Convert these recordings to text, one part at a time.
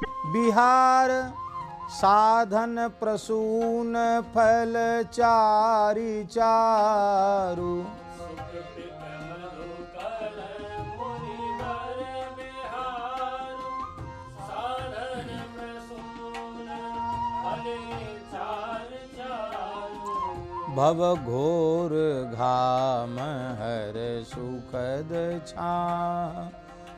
बिहार साधन प्रसून फल चारि चारु। भव घोर घाम हर सुखद छां।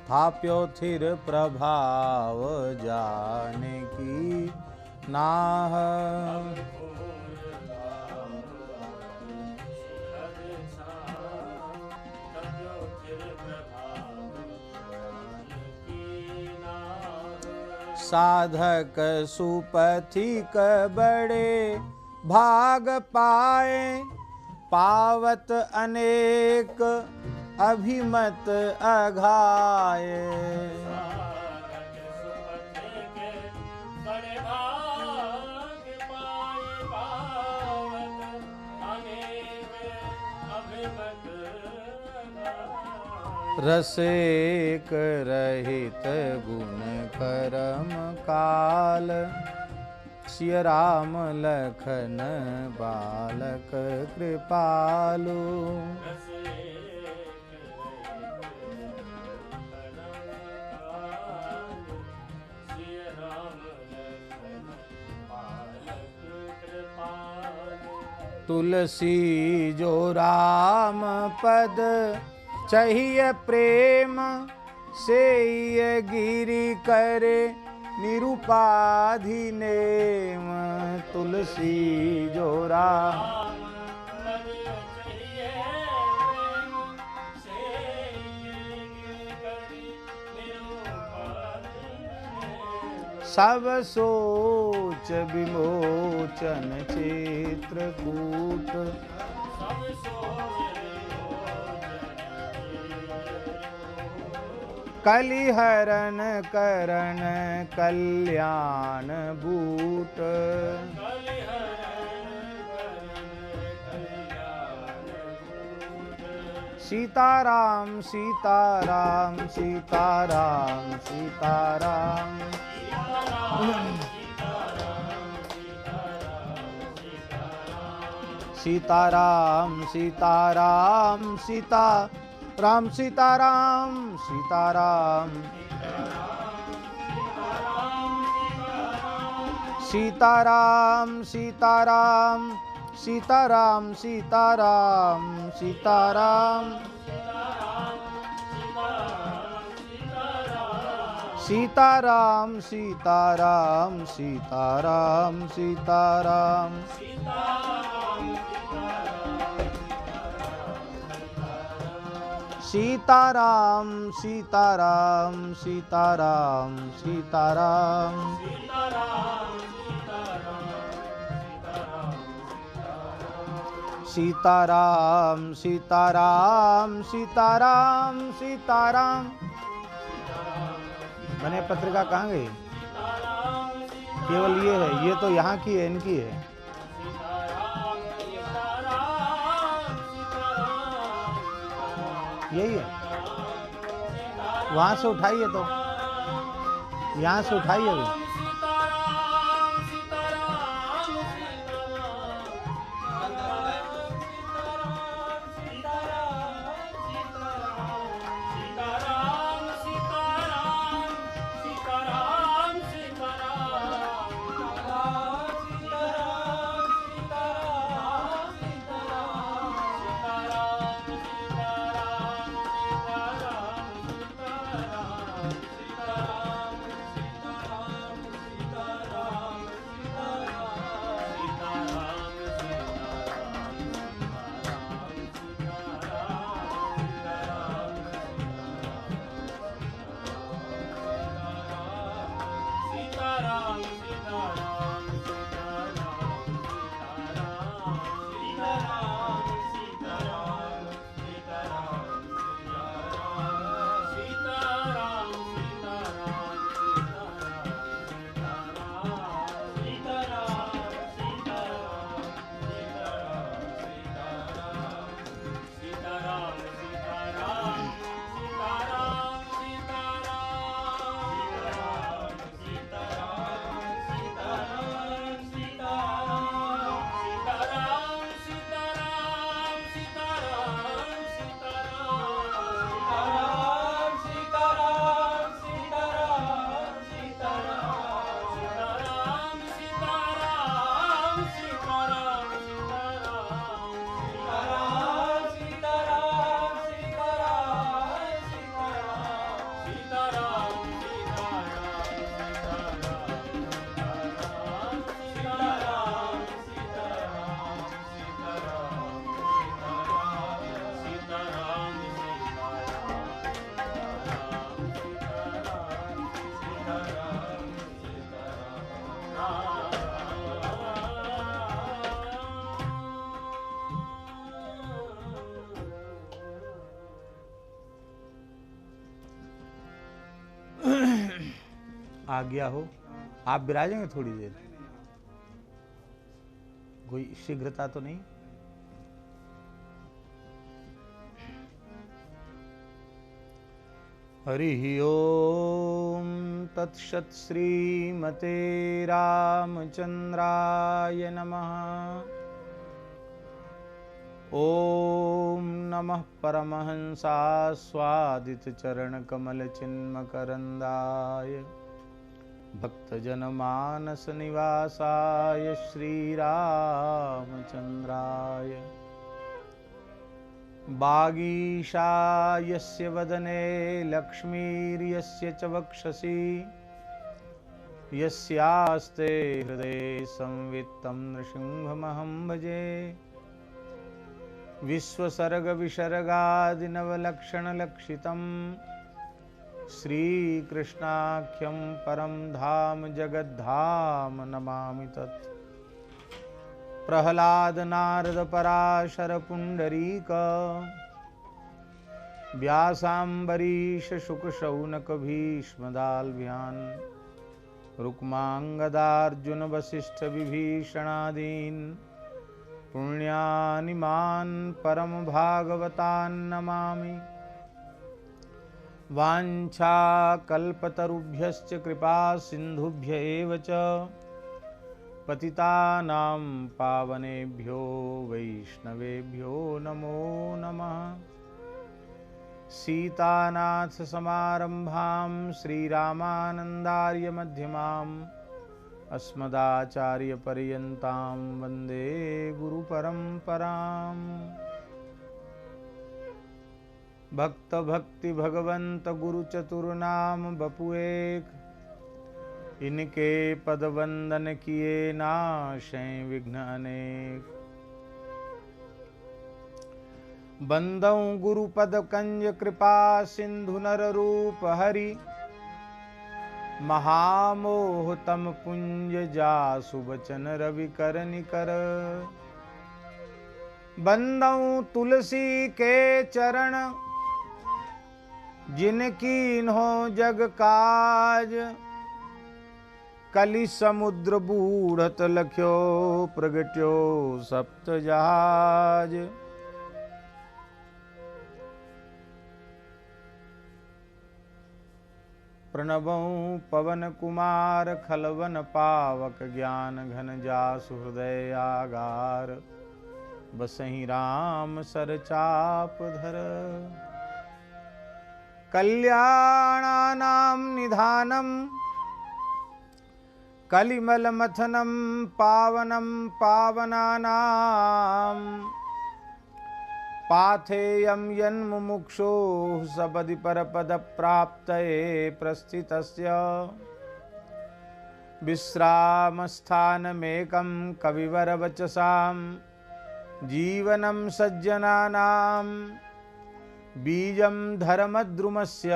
थाप्यो थिर प्रभाव जानकी नाह। साधक सुपथिक बड़े भाग पाए। पावत अनेक अभिमत अघाये। रसेक रहित गुण करम काल। सिय राम लखन बालक कृपालु। तुलसी जो राम पद चाहिए प्रेम। से गिरि करे निरुपाधि नेम। तुलसी जो राम सब सोच विमोचन चित्रकूट। कलिहरण करण कल्याण बूट। सीताराम सीताराम सीताराम सीताराम। सीताराम सीताराम सीताराम सीताराम सीताराम। सीताराम सीताराम सीताराम सीताराम सीताराम। सीताराम सीताराम सीताराम सीताराम। सीताराम सीताराम सीताराम सीताराम। सीताराम सीताराम सीताराम सीताराम। मैंने पत्रिका कहाँ गई? केवल ये है, ये तो यहाँ की है, इनकी है। यही है, वहां से उठाइए तो, यहाँ से उठाइए अभी। आज्ञा हो। आप विराजेंगे थोड़ी देर? कोई शीघ्रता तो नहीं? हरि ओम तत्सत्। श्रीमते रामचंद्राय नमः। ओम नमः परमहंसास्वादित चरण कमल चिन्मकरंदाय भक्तजनमानस निवासाय श्रीरामचंद्राय। वागीशायस्य वदने लक्ष्मीर्यस्य च वक्षसि यस्यास्ते हृदये संवित्तं नृसिंहमहं भजे। विश्वसर्गविसर्गादिनवलक्षणलक्षितं श्रीकृष्णाख्यं परं धाम जगद्धाम नमामि तत्। प्रह्लाद नारद पराशर पुंडरीक व्यासाम्बरीश शुक शौनक भीष्मदाल्भ्यान् रुक्मांगदार्जुन वसिष्ठ विभीषणादीन् पुण्यानिमान् परम भागवतान् नमामि। वाञ्छाकल्पतरुभ्यश्च कृपा सिन्धुभ्य एव च पतितानां पावनेभ्यो वैष्णवेभ्यो नमो नमः। सीतानाथ समारंभां श्रीरामानन्दार्य मध्यमाम् अस्मदाचार्यपर्यन्तां वन्दे गुरुपरम्पराम्। भक्त भक्ति भगवंत गुरु चतुर्नाम बपु एक, इनके पद वंदन किए नाशै विघ्न अनेक। बंदौ गुरुपद कंज कृपा सिंधु नर रूप हरि, महामोह तम पुंज जासु बचन रवि कर निकर। बंदौ तुलसी के चरण, जिनकीन्हो जग काज। कलि समुद्र बूढ़त लख्यो, प्रगट्यो सप्त जहाज। प्रणवं पवन कुमार, खलवन पावक ज्ञान घन जासु हृदय आगार। बसहि राम सर चाप धर, कल्याणानां निधानं कलिमलमथनं पावनं पावनानां। पाथेयं यन्मुमुक्षोः सपदि परपदप्राप्तये प्रस्थितस्य। विश्रामस्थानमेकं कविवरवचसां, जीवनं सज्जनानां। बीजं धर्मद्रुमस्य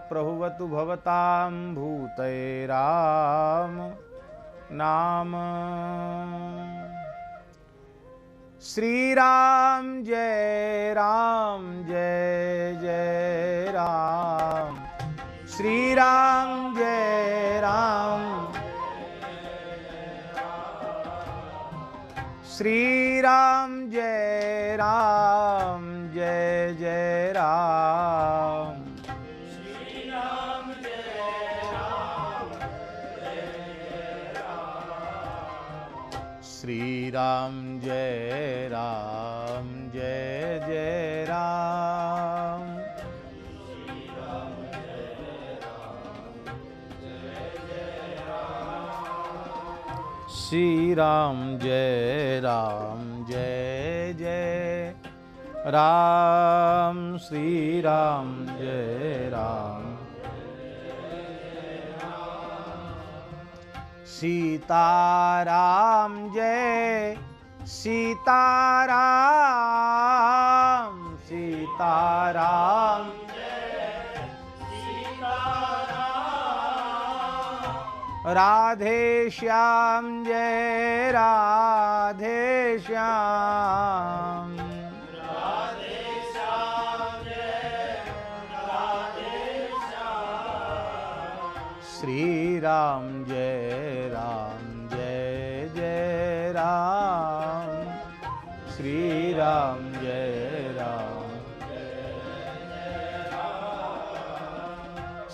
प्रहुवतु भवतां भूतये राम नाम। श्रीराम जय जय राम। श्रीराम जय राम। श्रीराम जय राम जय जय राम। श्रीराम जय राम जय जय राम। श्रीराम जय राम जय जय राम। श्रीराम जय राम जय जय राम। श्रीराम जय राम। सीताराम जय सीताराम। सीताराम राधे श्याम जय राधे श्याम। राधे श्याम जय राधे श्याम। श्री राम जय राम जय जय राम, श्री राम जय राम,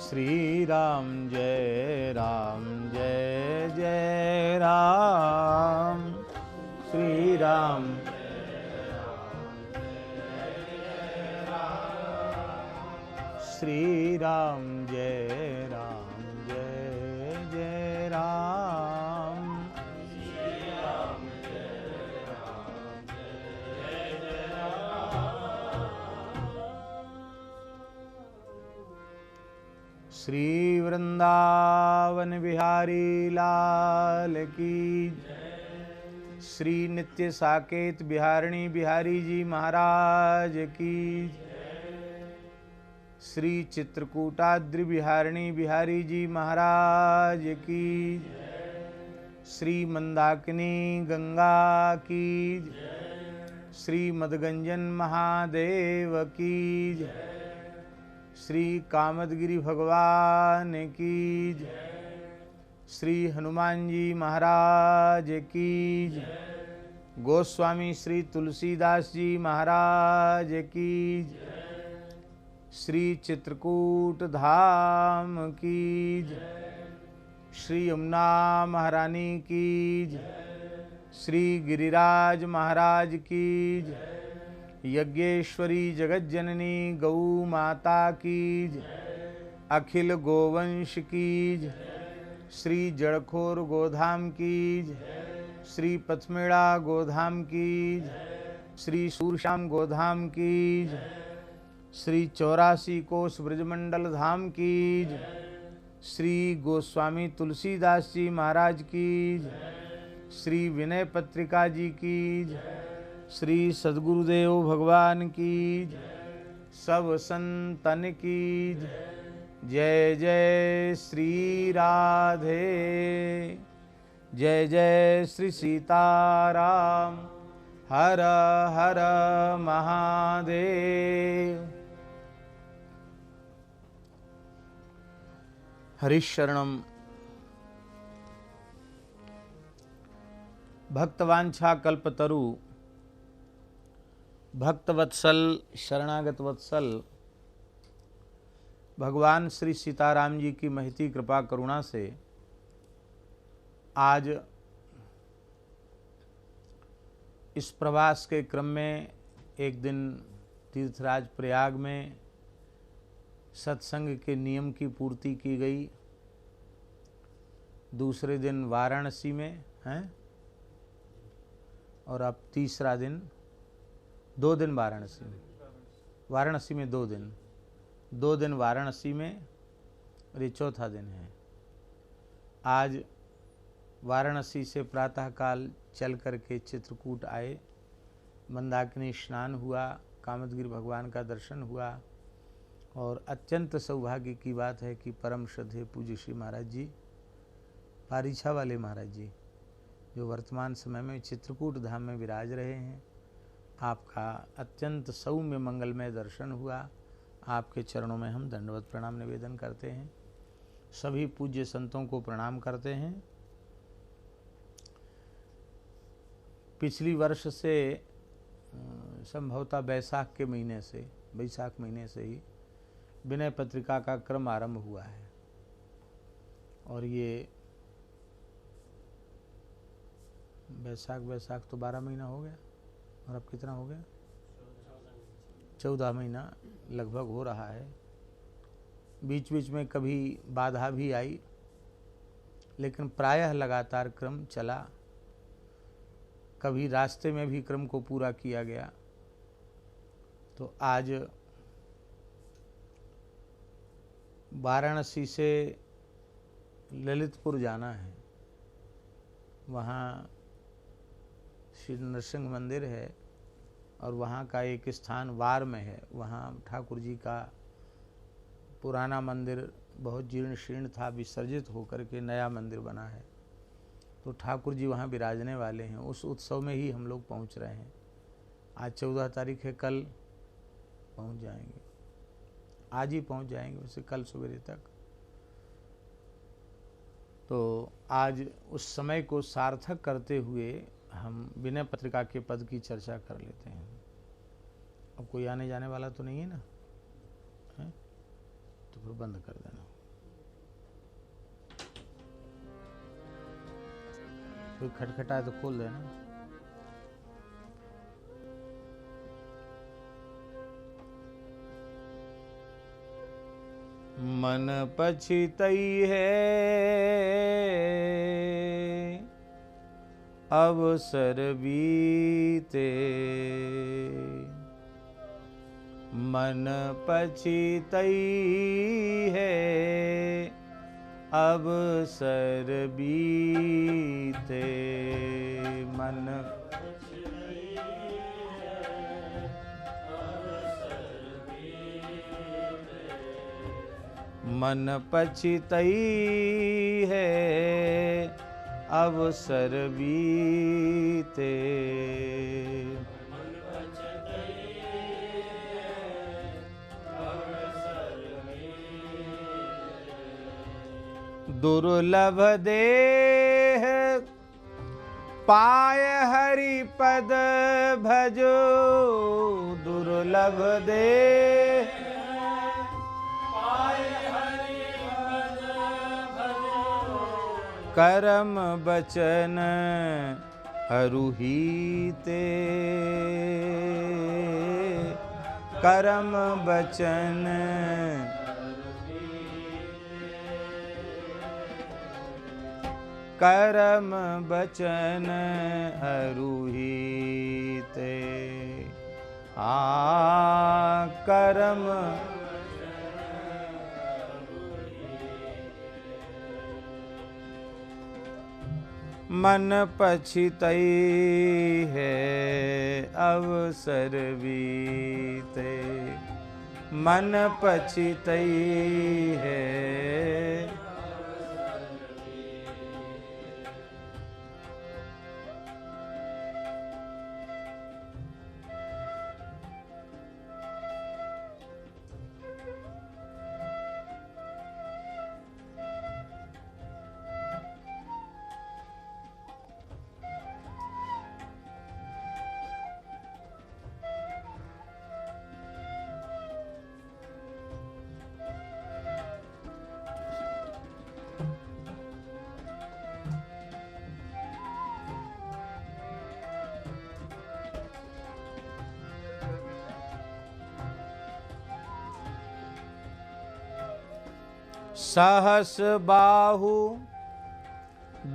श्री राम जय राम जय जय राम, श्री राम, श्री राम जय राम जय जय राम, श्री वृंदावन बिहारी लाल की, श्री नित्य साकेत बिहारिणी बिहारी जी महाराज की, श्री चित्रकूटाद्रि बिहारिणी बिहारी जी महाराज की, श्री मंदाकिनी गंगा की, श्री मदगंजन महादेव की, श्री कामदगिरि भगवान की, श्री हनुमान जी महाराज की, गोस्वामी श्री तुलसीदास जी महाराज की, श्री चित्रकूट धाम की, श्री यमुना महारानी की, श्री गिरिराज महाराज की, यज्ञेश्वरी जगत जननी गौ माता की, अखिल गोवंश की, श्री जड़खोर गोधाम की, श्री पथमेड़ा गोधाम की, श्री सूरश्याम गोधाम की, श्री 84 कोस ब्रजमंडल धाम की, श्री गोस्वामी तुलसीदास जी महाराज की, श्री विनय पत्रिका जी की, श्री सद्गुरुदेव भगवान की, सब संतन की जय जय श्री राधे, जय जय श्री सीताराम, हर हर महादेव। हरिशरणम। भक्तवांछा कल्पतरु, भक्तवत्सल शरणागत वत्सल भगवान श्री सीताराम जी की महती कृपा करुणा से आज इस प्रवास के क्रम में एक दिन तीर्थराज प्रयाग में सत्संग के नियम की पूर्ति की गई, दूसरे दिन वाराणसी में हैं, और अब तीसरा दिन, 2 दिन वाराणसी में 2 दिन, 2 दिन वाराणसी में, और ये चौथा दिन है। आज वाराणसी से प्रातःकाल चल करके चित्रकूट आए, मंदाकिनी स्नान हुआ, कामदगिरि भगवान का दर्शन हुआ, और अत्यंत सौभाग्य की बात है कि परम श्रद्धेय पूज्य श्री महाराज जी, पारीछा वाले महाराज जी, जो वर्तमान समय में चित्रकूट धाम में विराज रहे हैं, आपका अत्यंत सौम्य मंगलमय दर्शन हुआ। आपके चरणों में हम दंडवत प्रणाम निवेदन करते हैं, सभी पूज्य संतों को प्रणाम करते हैं। पिछली वर्ष से संभवतः बैसाख महीने से ही विनय पत्रिका का क्रम आरंभ हुआ है, और ये बैसाख तो 12 महीना हो गया, और अब कितना हो गया, 14 महीना लगभग हो रहा है। बीच बीच में कभी बाधा भी आई, लेकिन प्रायः लगातार क्रम चला, कभी रास्ते में भी क्रम को पूरा किया गया। तो आज वाराणसी से ललितपुर जाना है, वहाँ श्री नरसिंह मंदिर है, और वहाँ का एक स्थान वार में है, वहाँ ठाकुर जी का पुराना मंदिर बहुत जीर्ण शीर्ण था, विसर्जित होकर के नया मंदिर बना है, तो ठाकुर जी वहाँ विराजने वाले हैं। उस उत्सव में ही हम लोग पहुँच रहे हैं। आज 14 तारीख है, कल पहुँच जाएंगे, आज ही पहुँच जाएंगे, वैसे कल सवेरे तक। तो आज उस समय को सार्थक करते हुए हम विनय पत्रिका के पद की चर्चा कर लेते हैं। अब कोई आने जाने वाला तो नहीं है ना, है? तो फिर बंद कर देना। कोई खटखटाए तो खोल देना। मन पछितई है अवसर बीते, मन पछितई है अवसर बीते, मन मन पछितई है अवसर बीते, दुर्लभ देह पाय हरि पद भजो, दुर्लभ देह करम बचन अरुहीते, करम बचन करम बचन अरुहीते, करम मन पछितई है अवसर बीते, मन पछितई है सहस बाहु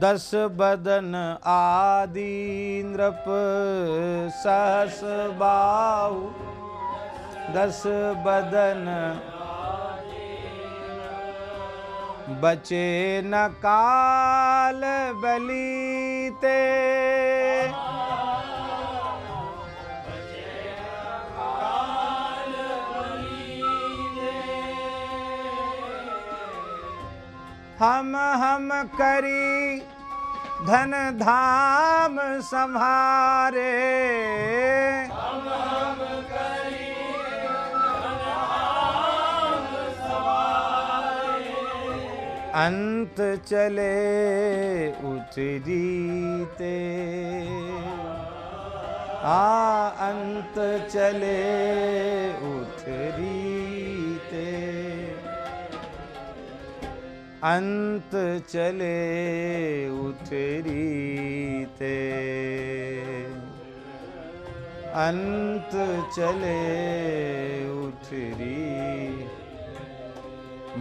दस बदन आदि नृप, सहस बाहु दस बदन बचे न काल बलीते, हम करी धन धाम संभारे, हम करी धन धाम संभारे, अंत चले उतरीते, अंत चले उतरीते, अंत चले उतरीते, अंत चले उतरी,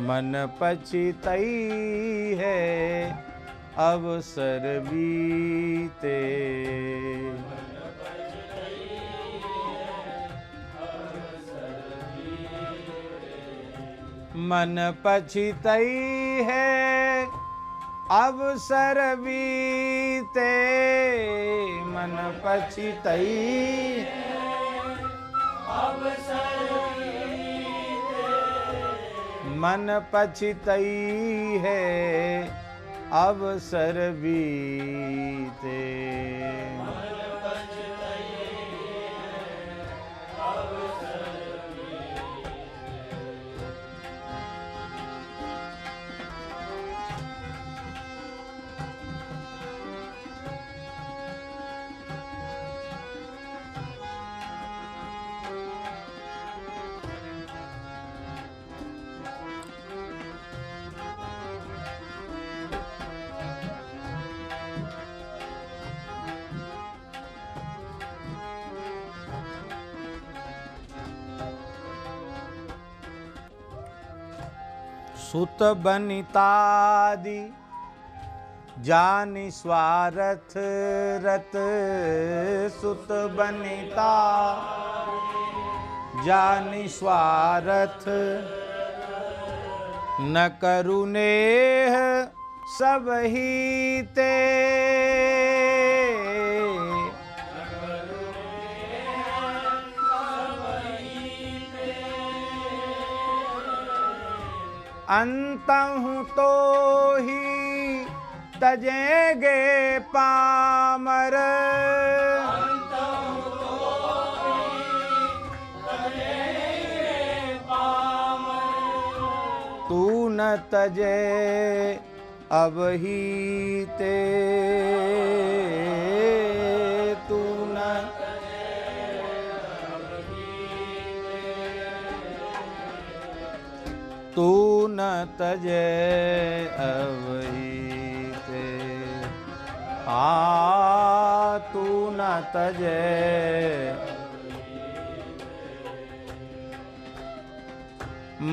मन पछितई है अवसर बीते, मन पछितई है अवसर बीते, मन पछितई अवसर बीते, मन पछितई है अवसर बीते, सुत बनितादि जानि स्वार्थ रत, सुत बनिता जानि स्वार्थ, न करुनेह सब ही ते, अंतहु तो ही तजेंगे पामर, तू न तजे अब ही ते, तू न तू न तजे अब ही ते, तू न तजे,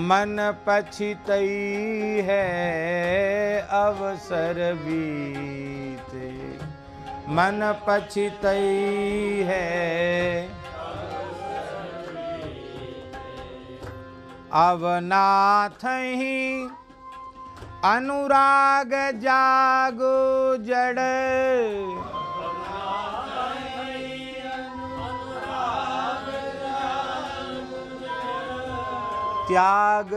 मन पछितई है अवसर बीते, मन पछितई है अवनाथ ही अनुराग जागो जड़, त्याग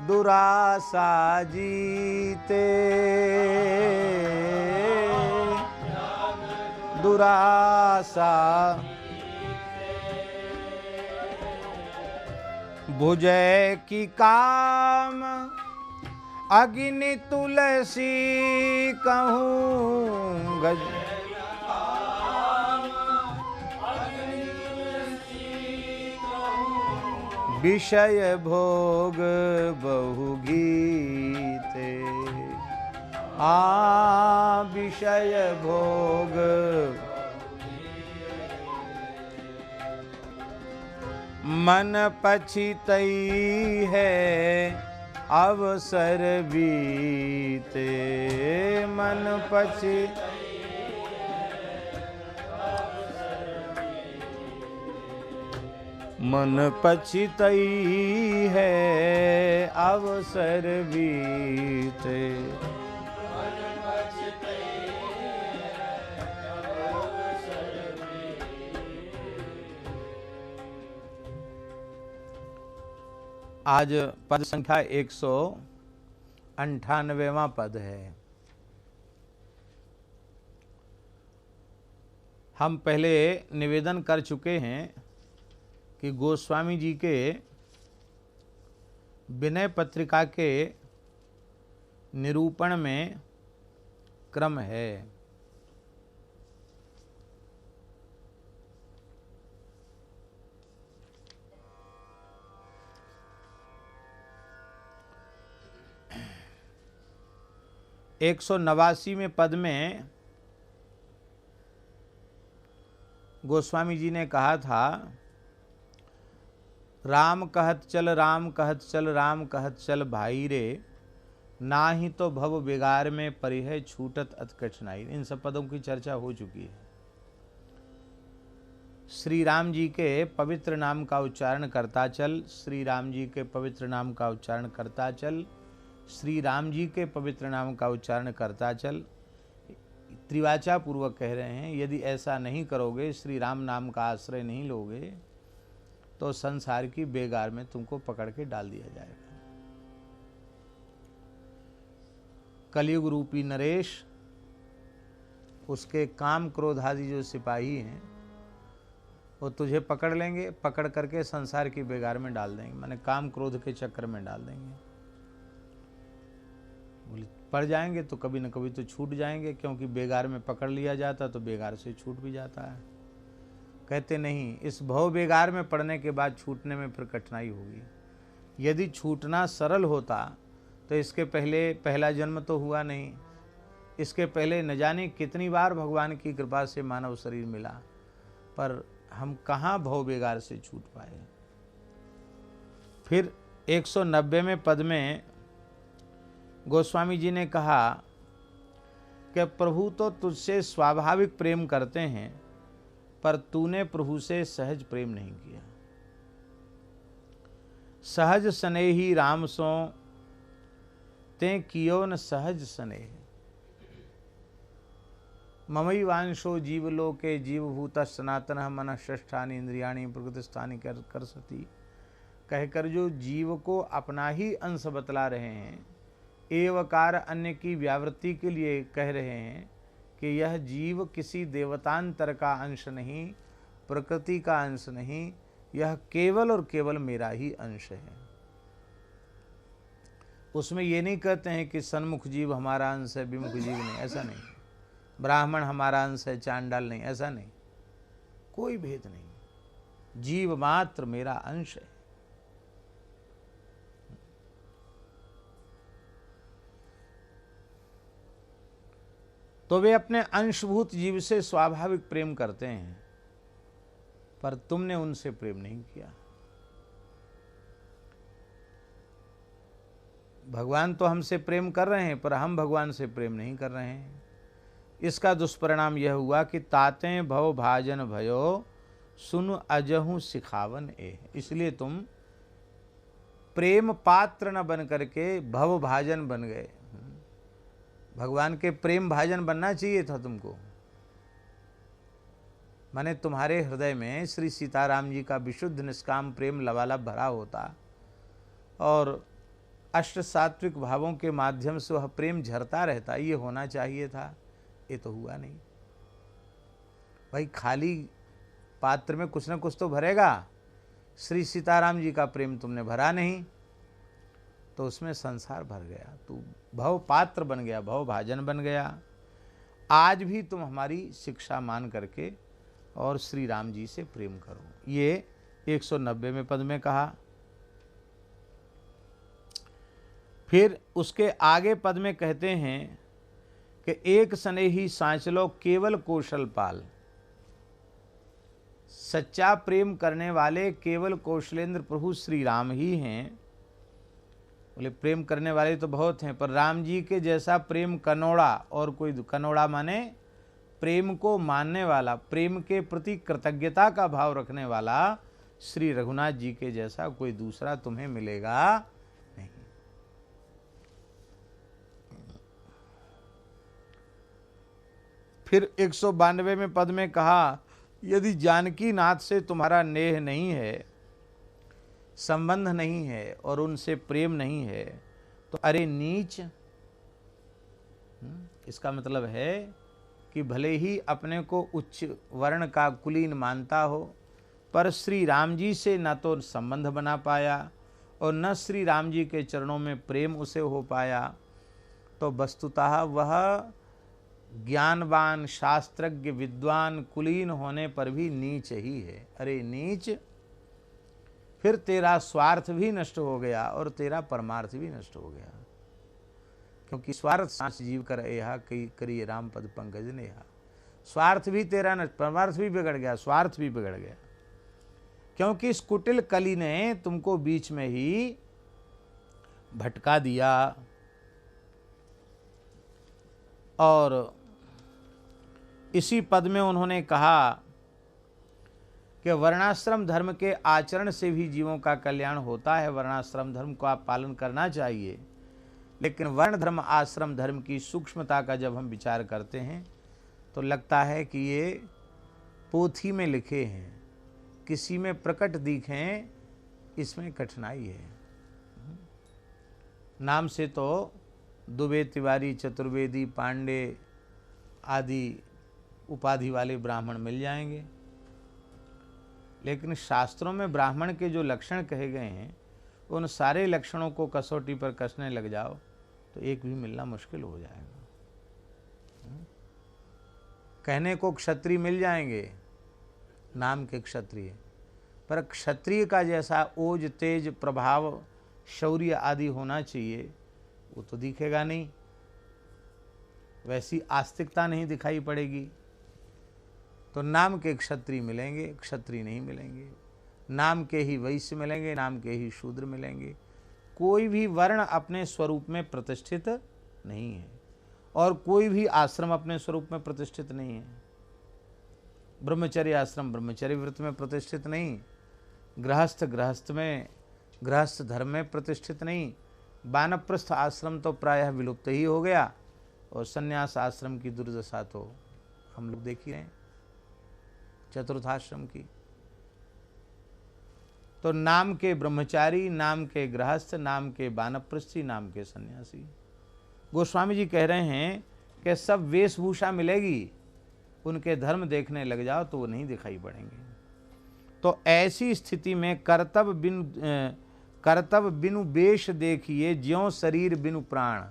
दुरासा जीते, दुरासा भुजय की काम अग्नि तुलसी कहूँ गज, विषय भोग बहु गीते, विषय भोग मन पछितई है अवसर बीते, मन पछि मन पछितई है अवसर बीते, आज पद संख्या 198वां पद है। हम पहले निवेदन कर चुके हैं कि गोस्वामी जी के विनय पत्रिका के निरूपण में क्रम है। 189वें पद में गोस्वामी जी ने कहा था, राम कहत चल राम कहत चल राम कहत चल भाई रे, ना ही तो भव बिगार में परिहय छूटत अत कठिनाई। इन सब पदों की चर्चा हो चुकी है। श्री राम जी के पवित्र नाम का उच्चारण करता चल, श्री राम जी के पवित्र नाम का उच्चारण करता चल, श्री राम जी के पवित्र नाम का उच्चारण करता चल। त्रिवाचा पूर्वक कह रहे हैं, यदि ऐसा नहीं करोगे, श्री राम नाम का आश्रय नहीं लोगे, तो संसार की बेगार में तुमको पकड़ के डाल दिया जाएगा। कलयुग रूपी नरेश, उसके काम क्रोध आदि जो सिपाही हैं, वो तुझे पकड़ लेंगे, पकड़ करके संसार की बेगार में डाल देंगे, माने काम क्रोध के चक्कर में डाल देंगे। बोले पड़ जाएंगे तो कभी न कभी तो छूट जाएंगे, क्योंकि बेगार में पकड़ लिया जाता तो बेगार से छूट भी जाता है। कहते नहीं, इस भव बेगार में पड़ने के बाद छूटने में फिर कठिनाई होगी। यदि छूटना सरल होता तो इसके पहले पहला जन्म तो हुआ नहीं, इसके पहले न जाने कितनी बार भगवान की कृपा से मानव शरीर मिला, पर हम कहाँ भव बेगार से छूट पाए। फिर 190वें पद में गोस्वामी जी ने कहा कि प्रभु तो तुझसे स्वाभाविक प्रेम करते हैं, पर तूने प्रभु से सहज प्रेम नहीं किया। सहज स्नेही राम सो ते कियो न सहज स्नेह। ममई वांशो जीवलोके जीवभूत सनातन मन षष्ठानि इंद्रियाणि प्रकृतिस्थानि कर सती। कहकर जो जीव को अपना ही अंश बतला रहे हैं, एवकार अन्य की व्यावृत्ति के लिए कह रहे हैं कि यह जीव किसी देवतांतर का अंश नहीं, प्रकृति का अंश नहीं, यह केवल और केवल मेरा ही अंश है। उसमें ये नहीं कहते हैं कि सन्मुख जीव हमारा अंश है, विमुख जीव नहीं, ऐसा नहीं। ब्राह्मण हमारा अंश है, चांडाल नहीं, ऐसा नहीं, कोई भेद नहीं। जीव मात्र मेरा अंश है। तो वे अपने अंशभूत जीव से स्वाभाविक प्रेम करते हैं, पर तुमने उनसे प्रेम नहीं किया। भगवान तो हमसे प्रेम कर रहे हैं, पर हम भगवान से प्रेम नहीं कर रहे हैं। इसका दुष्परिणाम यह हुआ कि ताते भव भाजन भयो सुन अजहू सिखावन ए। इसलिए तुम प्रेम पात्र न बन करके भव भाजन बन गए। भगवान के प्रेम भाजन बनना चाहिए था तुमको। माने तुम्हारे हृदय में श्री सीताराम जी का विशुद्ध निष्काम प्रेम लबालब भरा होता और अष्ट सात्विक भावों के माध्यम से वह प्रेम झरता रहता। ये होना चाहिए था, ये तो हुआ नहीं। भाई खाली पात्र में कुछ न कुछ तो भरेगा। श्री सीताराम जी का प्रेम तुमने भरा नहीं, तो उसमें संसार भर गया। तू भव पात्र बन गया, भव भाजन बन गया। आज भी तुम हमारी शिक्षा मान करके और श्री राम जी से प्रेम करो। ये 190वें पद में कहा। फिर उसके आगे पद में कहते हैं कि एक स्नेही सांचलो केवल कौशल पाल। सच्चा प्रेम करने वाले केवल कौशलेंद्र प्रभु श्री राम ही हैं। बोले प्रेम करने वाले तो बहुत हैं, पर राम जी के जैसा प्रेम कनोड़ा और कोई, कनोड़ा माने प्रेम को मानने वाला, प्रेम के प्रति कृतज्ञता का भाव रखने वाला श्री रघुनाथ जी के जैसा कोई दूसरा तुम्हें मिलेगा नहीं। फिर 192वें पद में कहा, यदि जानकी नाथ से तुम्हारा नेह नहीं है, संबंध नहीं है और उनसे प्रेम नहीं है, तो अरे नीच। इसका मतलब है कि भले ही अपने को उच्च वर्ण का कुलीन मानता हो, पर श्री राम जी से न तो संबंध बना पाया और न श्री राम जी के चरणों में प्रेम उसे हो पाया, तो वस्तुतः वह ज्ञानवान शास्त्रज्ञ विद्वान कुलीन होने पर भी नीच ही है। अरे नीच। फिर तेरा स्वार्थ भी नष्ट हो गया और तेरा परमार्थ भी नष्ट हो गया, क्योंकि स्वार्थ सांस जीव कर एहा करिए राम पद पंकज नेहा। स्वार्थ भी तेरा नष्ट, परमार्थ भी बिगड़ गया, स्वार्थ भी बिगड़ गया, क्योंकि इस कुटिल कली ने तुमको बीच में ही भटका दिया। और इसी पद में उन्होंने कहा कि वर्णाश्रम धर्म के आचरण से भी जीवों का कल्याण होता है। वर्णाश्रम धर्म को आप पालन करना चाहिए, लेकिन वर्ण धर्म आश्रम धर्म की सूक्ष्मता का जब हम विचार करते हैं तो लगता है कि ये पोथी में लिखे हैं, किसी में प्रकट दिखें, इसमें कठिनाई है। नाम से तो दुबे, तिवारी, चतुर्वेदी, पांडे आदि उपाधि वाले ब्राह्मण मिल जाएंगे, लेकिन शास्त्रों में ब्राह्मण के जो लक्षण कहे गए हैं, उन सारे लक्षणों को कसौटी पर कसने लग जाओ तो एक भी मिलना मुश्किल हो जाएगा। कहने को क्षत्रिय मिल जाएंगे, नाम के क्षत्रिय, पर क्षत्रिय का जैसा ओज, तेज, प्रभाव, शौर्य आदि होना चाहिए वो तो दिखेगा नहीं, वैसी आस्तिकता नहीं दिखाई पड़ेगी। तो नाम के क्षत्रिय मिलेंगे, क्षत्रिय नहीं मिलेंगे। नाम के ही वैश्य मिलेंगे, नाम के ही शूद्र मिलेंगे। कोई भी वर्ण अपने स्वरूप में प्रतिष्ठित नहीं है और कोई भी आश्रम अपने स्वरूप में प्रतिष्ठित नहीं है। ब्रह्मचर्य आश्रम ब्रह्मचर्य व्रत में प्रतिष्ठित नहीं, गृहस्थ गृहस्थ धर्म में प्रतिष्ठित नहीं, वानप्रस्थ आश्रम तो प्रायः विलुप्त ही हो गया और संन्यास आश्रम की दुर्दशा तो हम लोग देख ही रहे हैं, चतुर्थाश्रम की। तो नाम के ब्रह्मचारी, नाम के गृहस्थ, नाम के वानप्रस्थी, नाम के सन्यासी। गोस्वामी जी कह रहे हैं कि सब वेशभूषा मिलेगी, उनके धर्म देखने लग जाओ तो वो नहीं दिखाई पड़ेंगे। तो ऐसी स्थिति में कर्तव्य बिनु वेश देखिए ज्यों शरीर बिनु प्राण।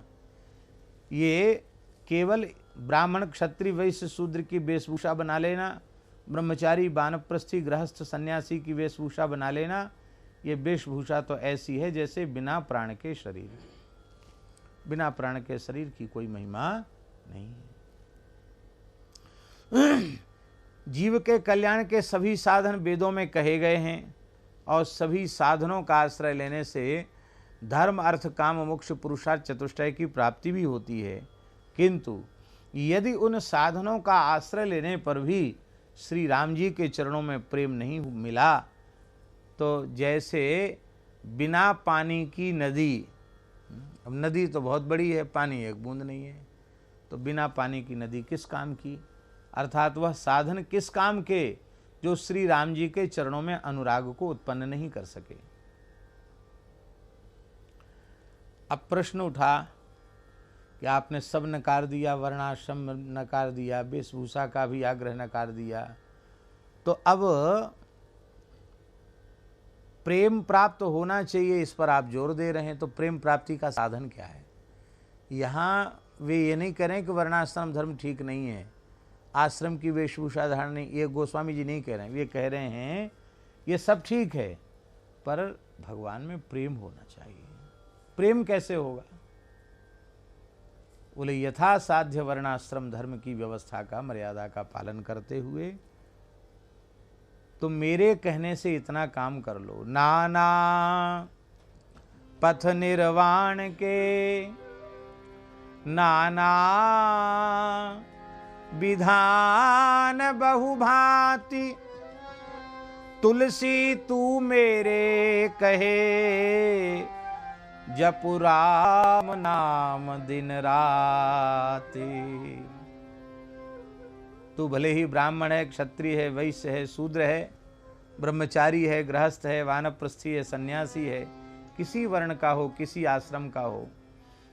ये केवल ब्राह्मण क्षत्रिय वैश्य शूद्र की वेशभूषा बना लेना, ब्रह्मचारी वानप्रस्थी गृहस्थ सन्यासी की वेशभूषा बना लेना, ये वेशभूषा तो ऐसी है जैसे बिना प्राण के शरीर। बिना प्राण के शरीर की कोई महिमा नहीं है। जीव के कल्याण के सभी साधन वेदों में कहे गए हैं और सभी साधनों का आश्रय लेने से धर्म अर्थ काम मोक्ष पुरुषार्थ चतुष्टय की प्राप्ति भी होती है। किंतु यदि उन साधनों का आश्रय लेने पर भी श्री राम जी के चरणों में प्रेम नहीं मिला तो जैसे बिना पानी की नदी, अब नदी तो बहुत बड़ी है, पानी एक बूंद नहीं है, तो बिना पानी की नदी किस काम की, अर्थात वह साधन किस काम के जो श्री राम जी के चरणों में अनुराग को उत्पन्न नहीं कर सके। अब प्रश्न उठा कि आपने सब नकार दिया, वर्णाश्रम नकार दिया, वेशभूषा का भी आग्रह नकार दिया, तो अब प्रेम प्राप्त होना चाहिए इस पर आप जोर दे रहे हैं, तो प्रेम प्राप्ति का साधन क्या है? यहाँ वे ये नहीं करें कि वर्णाश्रम धर्म ठीक नहीं है, आश्रम की वेशभूषा धारण नहीं, ये गोस्वामी जी नहीं कह रहे हैं। ये कह रहे हैं ये सब ठीक है पर भगवान में प्रेम होना चाहिए। प्रेम कैसे होगा? बोले यथा साध्य वर्णाश्रम धर्म की व्यवस्था का, मर्यादा का पालन करते हुए तो मेरे कहने से इतना काम कर लो। नाना पथ निर्वाण के नाना विधान बहुभांति, तुलसी तू मेरे कहे जपु राम नाम दिन राति। तू भले ही ब्राह्मण है, क्षत्रिय है, वैश्य है, शूद्र है, ब्रह्मचारी है, गृहस्थ है, वानप्रस्थी है, सन्यासी है, किसी वर्ण का हो, किसी आश्रम का हो,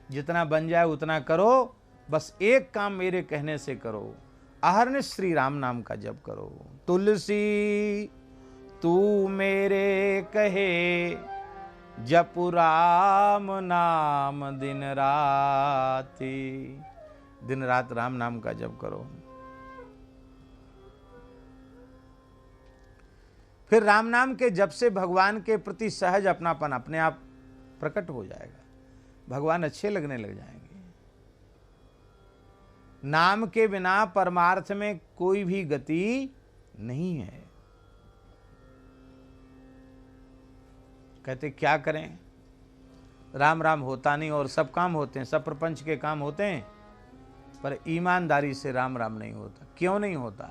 जितना बन जाए उतना करो, बस एक काम मेरे कहने से करो, अहर्निश श्री राम नाम का जप करो। तुलसी तू मेरे कहे जपु राम नाम दिन राति। दिन रात राम नाम का जप करो। फिर राम नाम के जप से भगवान के प्रति सहज अपनापन अपने आप प्रकट हो जाएगा, भगवान अच्छे लगने लग जाएंगे। नाम के बिना परमार्थ में कोई भी गति नहीं है। कहते क्या करें, राम राम होता नहीं और सब काम होते हैं, सब प्रपंच के काम होते हैं, पर ईमानदारी से राम राम नहीं होता। क्यों नहीं होता?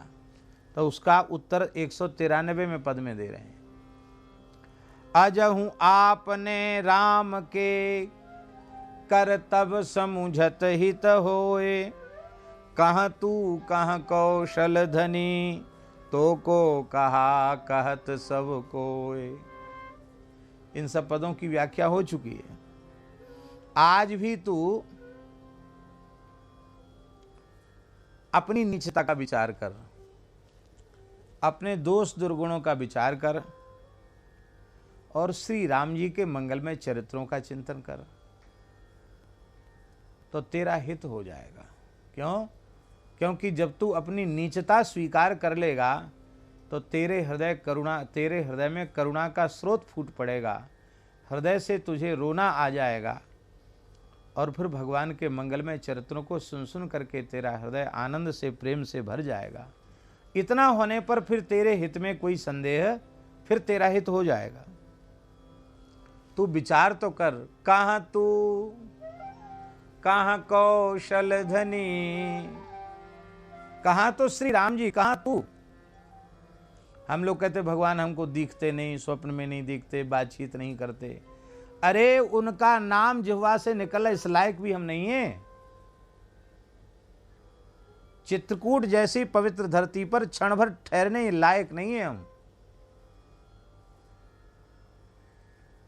तो उसका उत्तर 193वें पद में दे रहे हैं। अजहूँ आपने राम के कर तब समुझत हित होए, कहाँ तू कहाँ कौशल धनी, तो को कहा कहत सब कोय। इन सब पदों की व्याख्या हो चुकी है। आज भी तू अपनी नीचता का विचार कर, अपने दोष दुर्गुणों का विचार कर और श्री राम जी के मंगलमय चरित्रों का चिंतन कर, तो तेरा हित हो जाएगा। क्यों? क्योंकि जब तू अपनी नीचता स्वीकार कर लेगा तो तेरे हृदय में करुणा का स्रोत फूट पड़ेगा, हृदय से तुझे रोना आ जाएगा और फिर भगवान के मंगलमय चरित्रों को सुन सुन करके तेरा हृदय आनंद से प्रेम से भर जाएगा। इतना होने पर फिर तेरे हित में कोई संदेह, फिर तेरा हित हो जाएगा। तू विचार तो कर, कहाँ तू कहाँ कौशल धनी, कहाँ तो श्री राम जी, कहाँ तू। हम लोग कहते भगवान हमको दिखते नहीं, स्वप्न में नहीं दिखते, बातचीत नहीं करते। अरे उनका नाम जिह्वा से निकला इस लायक भी हम नहीं हैं। चित्रकूट जैसी पवित्र धरती पर क्षण भर ठहरने लायक नहीं है हम।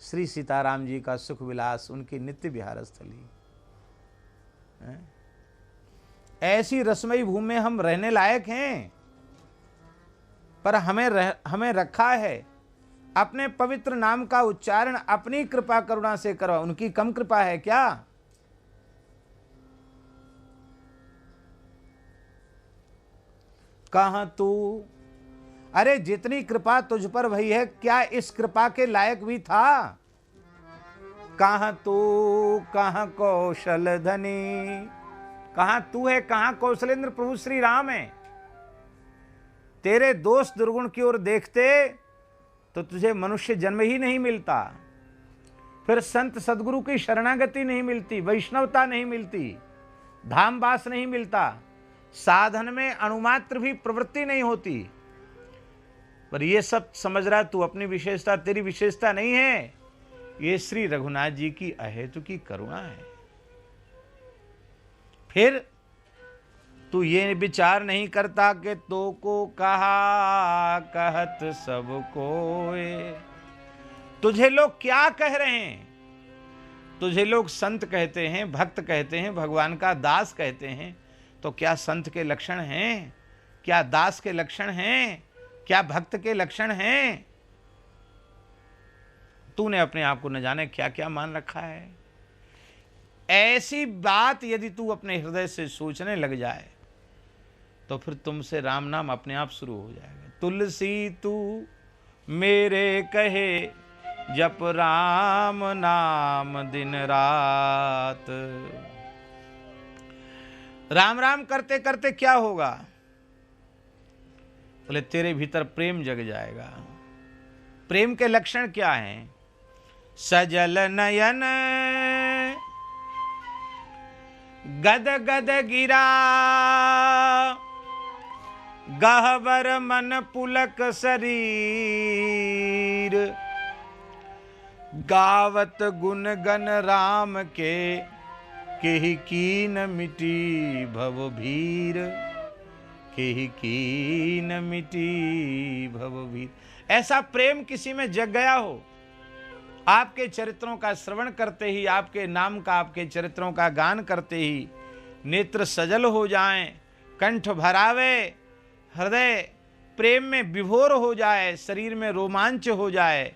श्री सीताराम जी का सुख विलास, उनकी नित्य विहार स्थली, ऐसी रसमयी भूमि में हम रहने लायक हैं। पर हमें रखा है अपने पवित्र नाम का उच्चारण अपनी कृपा करुणा से करवा। उनकी कम कृपा है क्या? कहाँ तू, अरे जितनी कृपा तुझ पर भई है, क्या इस कृपा के लायक भी था? कहाँ तू कहाँ कौशल धनी, कहाँ तू है, कहाँ कौशलेंद्र प्रभु श्री राम है। तेरे दोष दुर्गुण की ओर देखते तो तुझे मनुष्य जन्म ही नहीं मिलता, फिर संत सदगुरु की शरणागति नहीं मिलती, वैष्णवता नहीं मिलती, धामवास नहीं मिलता, साधन में अणुमात्र भी प्रवृत्ति नहीं होती। पर ये सब समझ रहा तू अपनी विशेषता, तेरी विशेषता नहीं है, ये श्री रघुनाथ जी की अहेतु की करुणा है। फिर तू ये विचार नहीं करता कि तो को कहा कहत सब कोय। तुझे लोग क्या कह रहे हैं? तुझे लोग संत कहते हैं, भक्त कहते हैं, भगवान का दास कहते हैं, तो क्या संत के लक्षण हैं? क्या दास के लक्षण हैं? क्या भक्त के लक्षण हैं? तूने अपने आप को न जाने क्या क्या मान रखा है। ऐसी बात यदि तू अपने हृदय से सोचने लग जाए तो फिर तुमसे राम नाम अपने आप शुरू हो जाएगा। तुलसी तू मेरे कहे जप राम नाम दिन रात। राम राम करते करते क्या होगा? बोले तेरे भीतर प्रेम जग जाएगा। प्रेम के लक्षण क्या हैं? सजल नयन गद गद गिरा, गहवर मन पुलक शरीर, गावत गुण गण राम के, केहि कीन मिटी भव भीर, केहि कीन मिटी भव भीर। ऐसा प्रेम किसी में जग गया हो, आपके चरित्रों का श्रवण करते ही, आपके नाम का, आपके चरित्रों का गान करते ही नेत्र सजल हो जाएं, कंठ भरावे, हृदय प्रेम में विभोर हो जाए, शरीर में रोमांच हो जाए।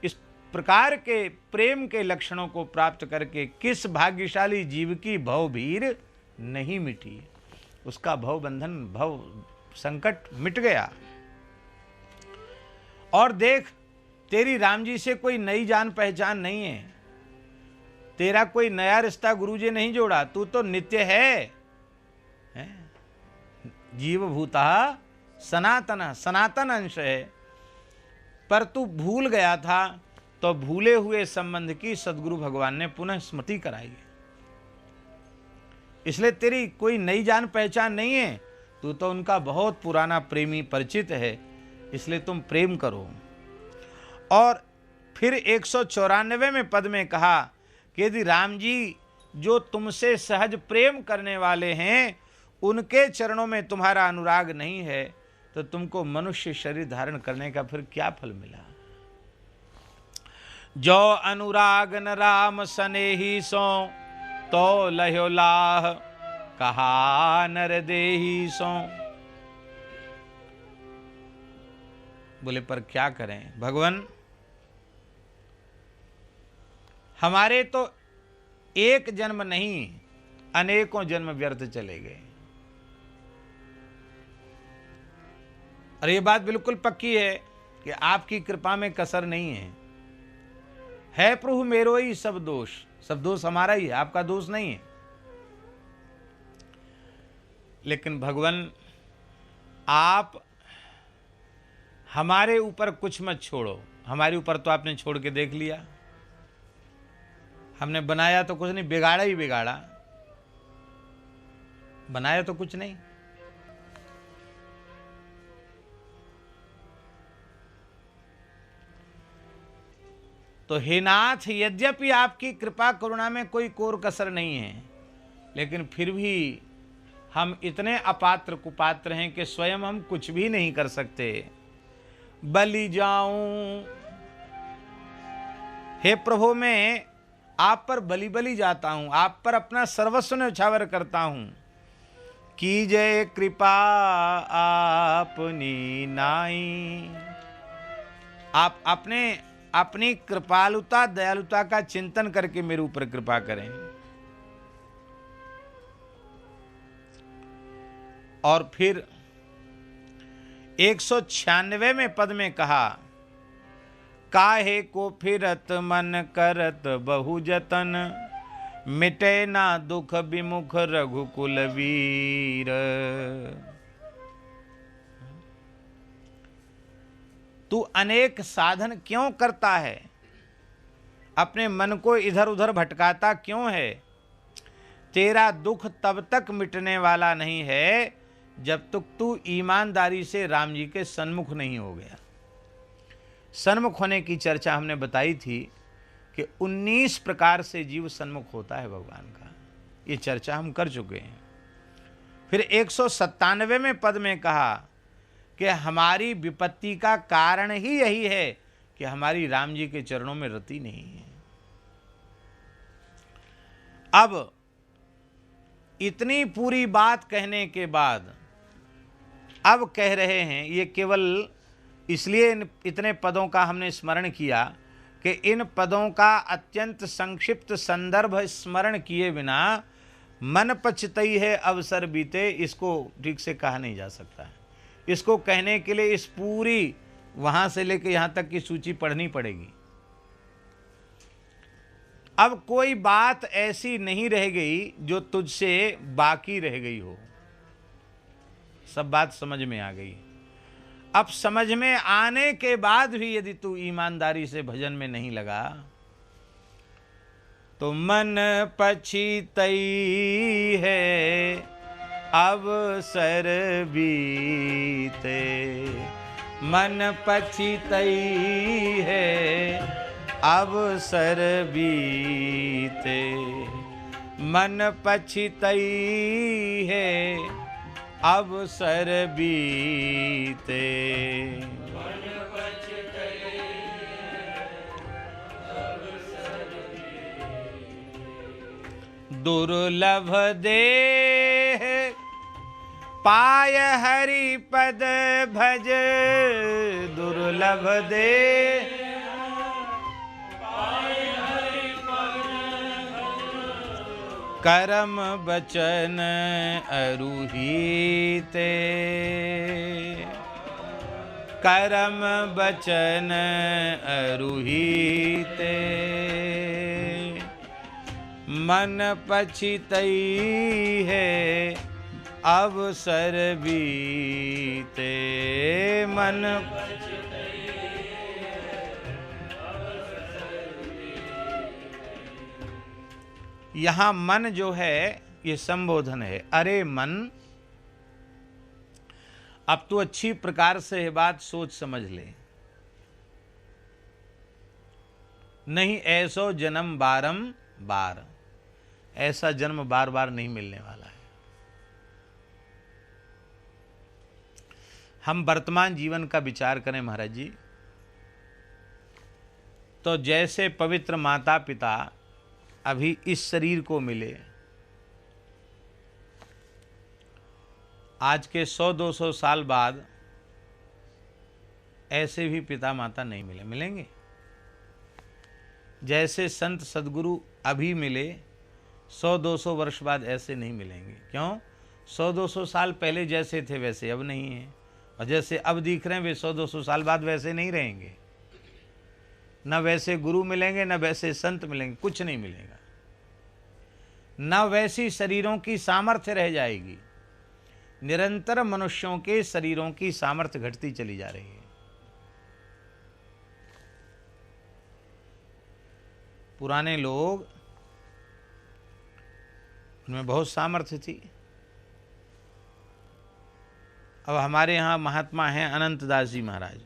इस प्रकार के प्रेम के लक्षणों को प्राप्त करके किस भाग्यशाली जीव की भव भीर नहीं मिटी, उसका भव बंधन, भव संकट मिट गया। और देख, तेरी राम जी से कोई नई जान पहचान नहीं है, तेरा कोई नया रिश्ता गुरुजी नहीं जोड़ा, तू तो नित्य है? जीव भूता सनातन, सनातन अंश है। पर तू भूल गया था, तो भूले हुए संबंध की सदगुरु भगवान ने पुनः स्मृति कराई है। इसलिए तेरी कोई नई जान पहचान नहीं है, तू तो उनका बहुत पुराना प्रेमी परिचित है। इसलिए तुम प्रेम करो। और फिर 194वें पद में कहा कि यदि राम जी जो तुमसे सहज प्रेम करने वाले हैं, उनके चरणों में तुम्हारा अनुराग नहीं है, तो तुमको मनुष्य शरीर धारण करने का फिर क्या फल मिला? जो अनुराग न राम सनेही सो, तो लह्यो लाह कहा नर देही सो। बोले पर क्या करें भगवान, हमारे तो एक जन्म नहीं अनेकों जन्म व्यर्थ चले गए। और ये बात बिल्कुल पक्की है कि आपकी कृपा में कसर नहीं है प्रभु मेरो ही सब दोष, सब दोष हमारा ही है, आपका दोष नहीं है। लेकिन भगवान आप हमारे ऊपर कुछ मत छोड़ो। हमारे ऊपर तो आपने छोड़ के देख लिया, हमने बनाया तो कुछ नहीं, बिगाड़ा ही बिगाड़ा, बनाया तो कुछ नहीं। तो हे नाथ, यद्यपि आपकी कृपा करुणा में कोई कोर कसर नहीं है, लेकिन फिर भी हम इतने अपात्र कुपात्र हैं कि स्वयं हम कुछ भी नहीं कर सकते। बलि जाऊं, हे प्रभु, मैं आप पर बलि बलि जाता हूं, आप पर अपना सर्वस्व न्यौछावर करता हूं। कीजय कृपा आपनी नाई, आप अपनी कृपालुता दयालुता का चिंतन करके मेरे ऊपर कृपा करें। और फिर 196वें पद में कहा, काहे को फिरत मन करत बहु जतन, मिटे ना दुख विमुख रघुकुल वीर। तू अनेक साधन क्यों करता है, अपने मन को इधर उधर भटकाता क्यों है? तेरा दुख तब तक मिटने वाला नहीं है जब तक तू ईमानदारी से राम जी के सन्मुख नहीं हो गया। सन्मुख होने की चर्चा हमने बताई थी कि 19 प्रकार से जीव सन्मुख होता है भगवान का, ये चर्चा हम कर चुके हैं। फिर 197वें पद में कहा कि हमारी विपत्ति का कारण ही यही है कि हमारी राम जी के चरणों में रति नहीं है। अब इतनी पूरी बात कहने के बाद अब कह रहे हैं, ये केवल इसलिए इतने पदों का हमने स्मरण किया कि इन पदों का अत्यंत संक्षिप्त संदर्भ स्मरण किए बिना मन पछतई है अवसर बीते, इसको ठीक से कहा नहीं जा सकता है। इसको कहने के लिए इस पूरी वहां से लेकर यहां तक की सूची पढ़नी पड़ेगी। अब कोई बात ऐसी नहीं रह गई जो तुझसे बाकी रह गई हो, सब बात समझ में आ गई। अब समझ में आने के बाद भी यदि तू ईमानदारी से भजन में नहीं लगा तो मन पछीतई है अवसर बीते, मन पछीतई है अवसर बीते, मन पछीतई है अवसर बीते। दुर्लभ देह पाय हरि पद भज, दुर्लभ देह करम बचन अरुहीते, करम बचन अरुहीते, मन पछितई है अवसर बीते, मन यहाँ मन जो है ये संबोधन है। अरे मन, अब तो अच्छी प्रकार से ये बात सोच समझ ले, नहीं ऐसो जन्म बारम बार, ऐसा जन्म बार बार नहीं मिलने वाला है। हम वर्तमान जीवन का विचार करें महाराज जी, तो जैसे पवित्र माता पिता अभी इस शरीर को मिले, आज के 100-200 साल बाद ऐसे भी पिता माता नहीं मिले, मिलेंगे? जैसे संत सदगुरु अभी मिले, 100-200 वर्ष बाद ऐसे नहीं मिलेंगे। क्यों? 100-200 साल पहले जैसे थे वैसे अब नहीं है, और जैसे अब दिख रहे हैं वे 100-200 साल बाद वैसे नहीं रहेंगे। न वैसे गुरु मिलेंगे, न वैसे संत मिलेंगे, कुछ नहीं मिलेगा। न वैसी शरीरों की सामर्थ्य रह जाएगी। निरंतर मनुष्यों के शरीरों की सामर्थ्य घटती चली जा रही है। पुराने लोग उनमें बहुत सामर्थ्य थी। अब हमारे यहाँ महात्मा हैं अनंत दास जी महाराज,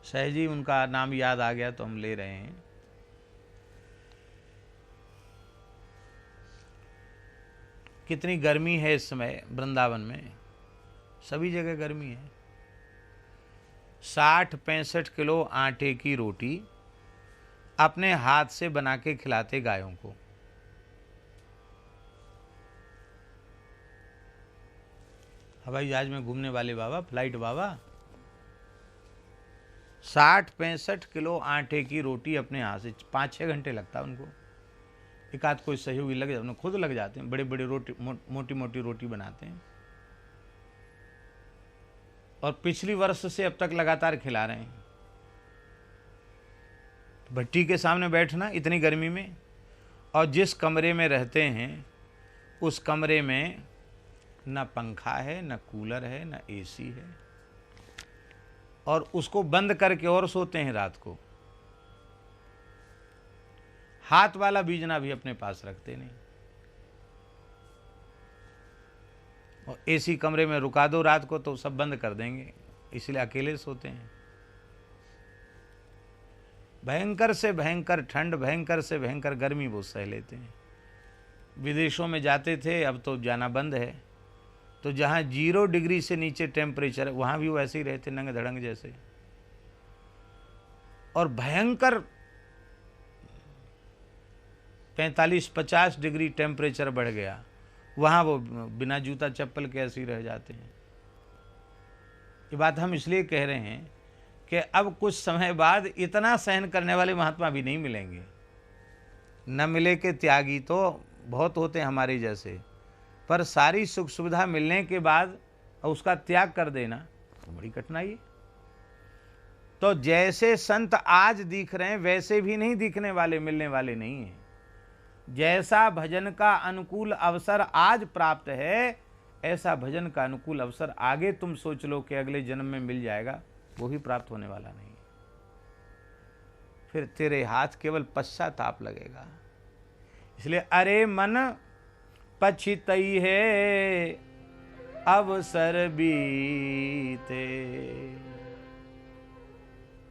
सहज ही उनका नाम याद आ गया तो हम ले रहे हैं। कितनी गर्मी है इस समय वृंदावन में, सभी जगह गर्मी है। 60-65 किलो आटे की रोटी अपने हाथ से बना के खिलाते गायों को। हवाई जहाज में घूमने वाले बाबा, फ्लाइट बाबा, 60-65 किलो आटे की रोटी अपने हाथ से, 5-6 घंटे लगता है उनको। एक आध कोई सहयोगी लग जाते, उन्हें खुद लग जाते हैं, बड़े बड़े रोटी, मोटी मोटी रोटी बनाते हैं और पिछली वर्ष से अब तक लगातार खिला रहे हैं। भट्टी के सामने बैठना इतनी गर्मी में, और जिस कमरे में रहते हैं उस कमरे में न पंखा है, न कूलर है, न एसी है, और उसको बंद करके और सोते हैं रात को। हाथ वाला बीजना भी अपने पास रखते नहीं, और एसी कमरे में रुका दो रात को तो सब बंद कर देंगे, इसलिए अकेले सोते हैं। भयंकर से भयंकर ठंड, भयंकर से भयंकर गर्मी वो सह लेते हैं। विदेशों में जाते थे, अब तो जाना बंद है, तो जहाँ 0 डिग्री से नीचे टेम्परेचर है वहाँ भी वो ऐसे ही रहते, नंग धड़ंग जैसे। और भयंकर 45-50 डिग्री टेम्परेचर बढ़ गया, वहाँ वो बिना जूता चप्पल के ऐसे ही रह जाते हैं। ये बात हम इसलिए कह रहे हैं कि अब कुछ समय बाद इतना सहन करने वाले महात्मा भी नहीं मिलेंगे। न मिले के त्यागी तो बहुत होते हैं हमारे जैसे, पर सारी सुख सुविधा मिलने के बाद उसका त्याग कर देना तो बड़ी कठिनाई है। तो जैसे संत आज दिख रहे हैं वैसे भी नहीं दिखने वाले, मिलने वाले नहीं हैं। जैसा भजन का अनुकूल अवसर आज प्राप्त है, ऐसा भजन का अनुकूल अवसर आगे तुम सोच लो कि अगले जन्म में मिल जाएगा, वो भी प्राप्त होने वाला नहीं। फिर तेरे हाथ केवल पश्चाताप लगेगा। इसलिए अरे मन पछितई है अवसर बीते।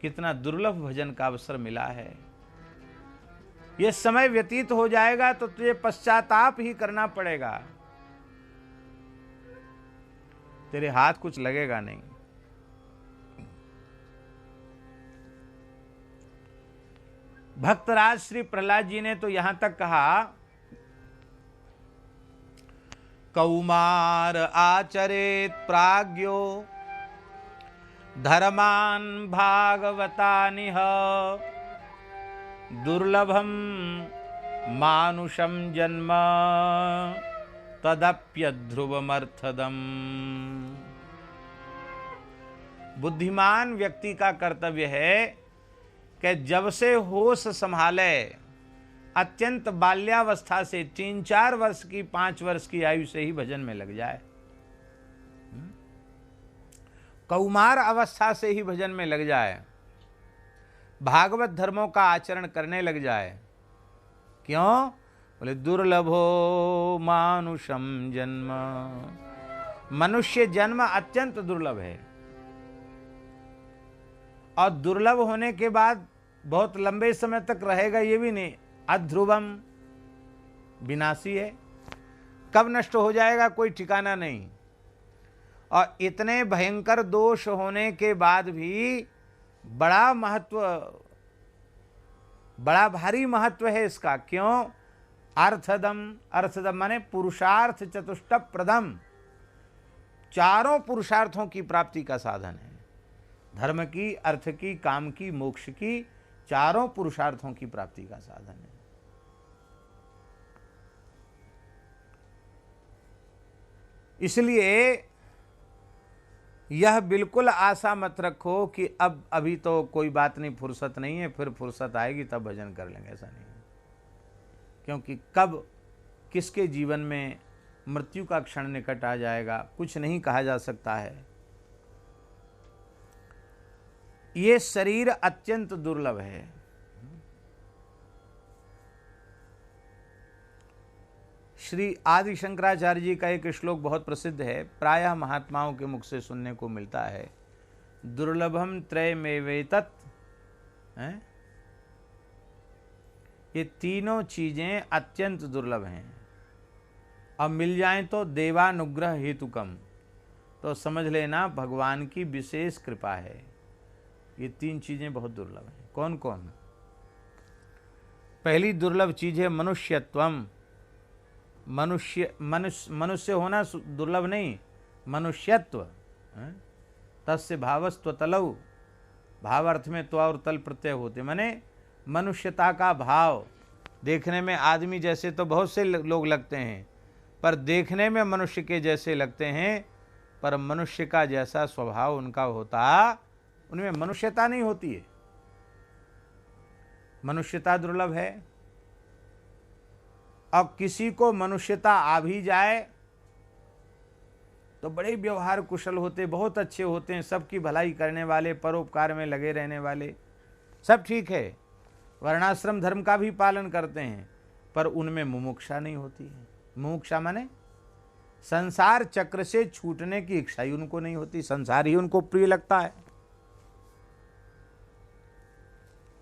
कितना दुर्लभ भजन का अवसर मिला है। यह समय व्यतीत हो जाएगा तो तुझे पश्चाताप ही करना पड़ेगा, तेरे हाथ कुछ लगेगा नहीं। भक्तराज श्री प्रहलाद जी ने तो यहां तक कहा, कौमार आचरेत प्राज्ञो धर्मान भागवतानिह दुर्लभम मानुषम जन्म तदप्यध्रुवमर्थदम। बुद्धिमान व्यक्ति का कर्तव्य है कि जब से होश संभाले, अत्यंत बाल्यावस्था से 3-4 वर्ष की 5 वर्ष की आयु से ही भजन में लग जाए। कौमार अवस्था से ही भजन में लग जाए, भागवत धर्मों का आचरण करने लग जाए। क्यों? बोले दुर्लभो मानुषम जन्म। मनुष्य जन्म अत्यंत दुर्लभ है, और दुर्लभ होने के बाद बहुत लंबे समय तक रहेगा ये भी नहीं। अध्रुवम, विनाशी है, कब नष्ट हो जाएगा कोई ठिकाना नहीं। और इतने भयंकर दोष होने के बाद भी बड़ा महत्व, बड़ा भारी महत्व है इसका। क्यों? अर्थदम, अर्थदम माने पुरुषार्थ चतुष्ट प्रदम, चारों पुरुषार्थों की प्राप्ति का साधन है। धर्म की, अर्थ की, काम की, मोक्ष की, चारों पुरुषार्थों की प्राप्ति का साधन है। इसलिए यह बिल्कुल आशा मत रखो कि अब अभी तो कोई बात नहीं, फुर्सत नहीं है, फिर फुर्सत आएगी तब भजन कर लेंगे, ऐसा नहीं है। क्योंकि कब किसके जीवन में मृत्यु का क्षण निकट आ जाएगा कुछ नहीं कहा जा सकता है। ये शरीर अत्यंत दुर्लभ है। श्री आदि शंकराचार्य जी का एक श्लोक बहुत प्रसिद्ध है, प्रायः महात्माओं के मुख से सुनने को मिलता है, दुर्लभम त्रयमेवेतत्, हैं? ये तीनों चीजें अत्यंत दुर्लभ हैं, अब मिल जाएं तो देवानुग्रह हेतुकम, तो समझ लेना भगवान की विशेष कृपा है। ये तीन चीजें बहुत दुर्लभ हैं। कौन कौन? पहली दुर्लभ चीज है मनुष्यत्वम। मनुष्य होना दुर्लभ नहीं, मनुष्यत्व। तस्य भावस्त्व तलौ, भाव अर्थ में त्व और तल प्रत्यय होते, माने मनुष्यता का भाव। देखने में आदमी जैसे तो बहुत से लोग लगते हैं, पर देखने में मनुष्य के जैसे लगते हैं, पर मनुष्य का जैसा स्वभाव उनका होता, उनमें मनुष्यता नहीं होती है। मनुष्यता दुर्लभ है। अब किसी को मनुष्यता आ भी जाए तो बड़े व्यवहार कुशल होते, बहुत अच्छे होते हैं, सबकी भलाई करने वाले, परोपकार में लगे रहने वाले, सब ठीक है, वर्णाश्रम धर्म का भी पालन करते हैं, पर उनमें मुमुक्षा नहीं होती है। मुमुक्षा माने संसार चक्र से छूटने की इच्छा ही उनको नहीं होती, संसार ही उनको प्रिय लगता है।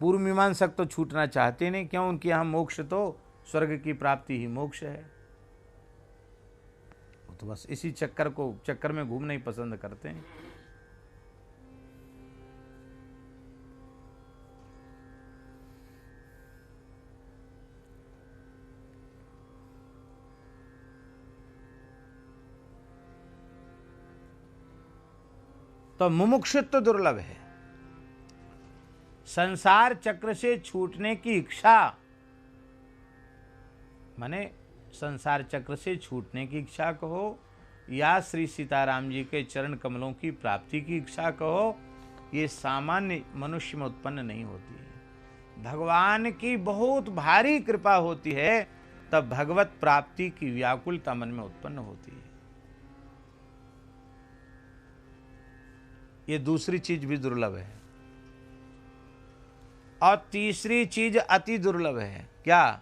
पूर्व मीमांसक तो छूटना चाहते नहीं, क्यों? उनके यहाँ मोक्ष तो स्वर्ग की प्राप्ति ही मोक्ष है। वो तो बस इसी चक्कर में घूमना ही पसंद करते हैं। तो मुमुक्षुत्व दुर्लभ है। संसार चक्र से छूटने की इच्छा, माने संसार चक्र से छूटने की इच्छा कहो, या श्री सीताराम जी के चरण कमलों की प्राप्ति की इच्छा कहो, ये सामान्य मनुष्य में उत्पन्न नहीं होती है। भगवान की बहुत भारी कृपा होती है, तब भगवत प्राप्ति की व्याकुलता मन में उत्पन्न होती है। ये दूसरी चीज भी दुर्लभ है। और तीसरी चीज अति दुर्लभ है। क्या?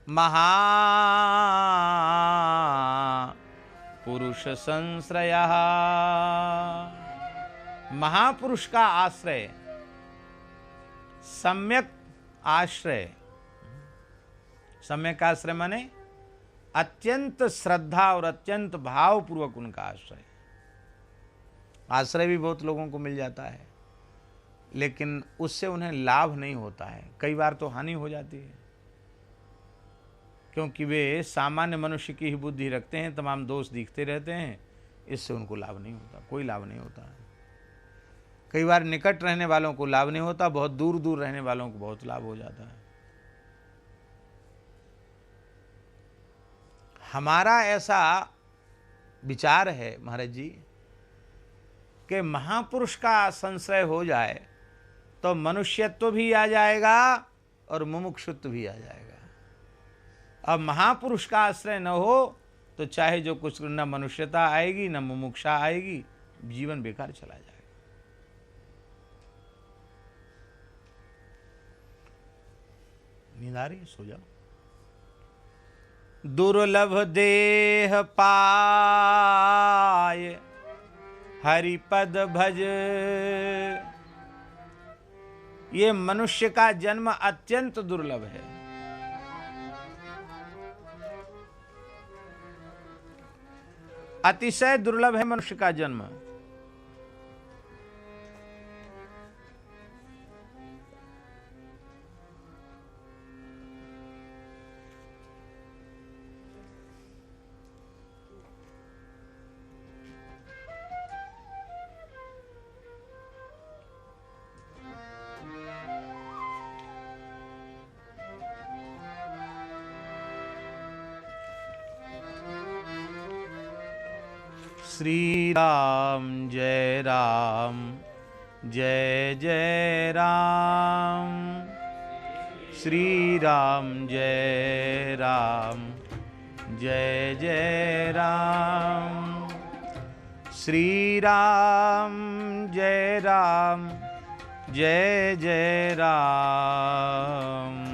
महापुरुष संश्रयः, महापुरुष का आश्रय, सम्यक आश्रय। सम्यक आश्रय माने अत्यंत श्रद्धा और अत्यंत भावपूर्वक उनका आश्रय। आश्रय भी बहुत लोगों को मिल जाता है, लेकिन उससे उन्हें लाभ नहीं होता है, कई बार तो हानि हो जाती है, क्योंकि वे सामान्य मनुष्य की ही बुद्धि रखते हैं, तमाम दोष दिखते रहते हैं, इससे उनको लाभ नहीं होता, कोई लाभ नहीं होता है। कई बार निकट रहने वालों को लाभ नहीं होता, बहुत दूर दूर रहने वालों को बहुत लाभ हो जाता है। हमारा ऐसा विचार है महाराज जी कि महापुरुष का संश्रय हो जाए तो मनुष्यत्व भी आ जाएगा और मुमुक्षुत्व भी आ जाएगा। अब महापुरुष का आश्रय न हो तो चाहे जो कुछ, न मनुष्यता आएगी न मुमुक्षा आएगी, जीवन बेकार चला जाएगा। नींद आ रही है? सो जाओ। दुर्लभ देह पाय हरिपद भज, ये मनुष्य का जन्म अत्यंत दुर्लभ है। अतिशय दुर्लभ है मनुष्य का जन्म। श्री राम जय राम, जय जय राम। श्री राम जय राम, जय जय राम। श्री राम जय राम, जय जय राम।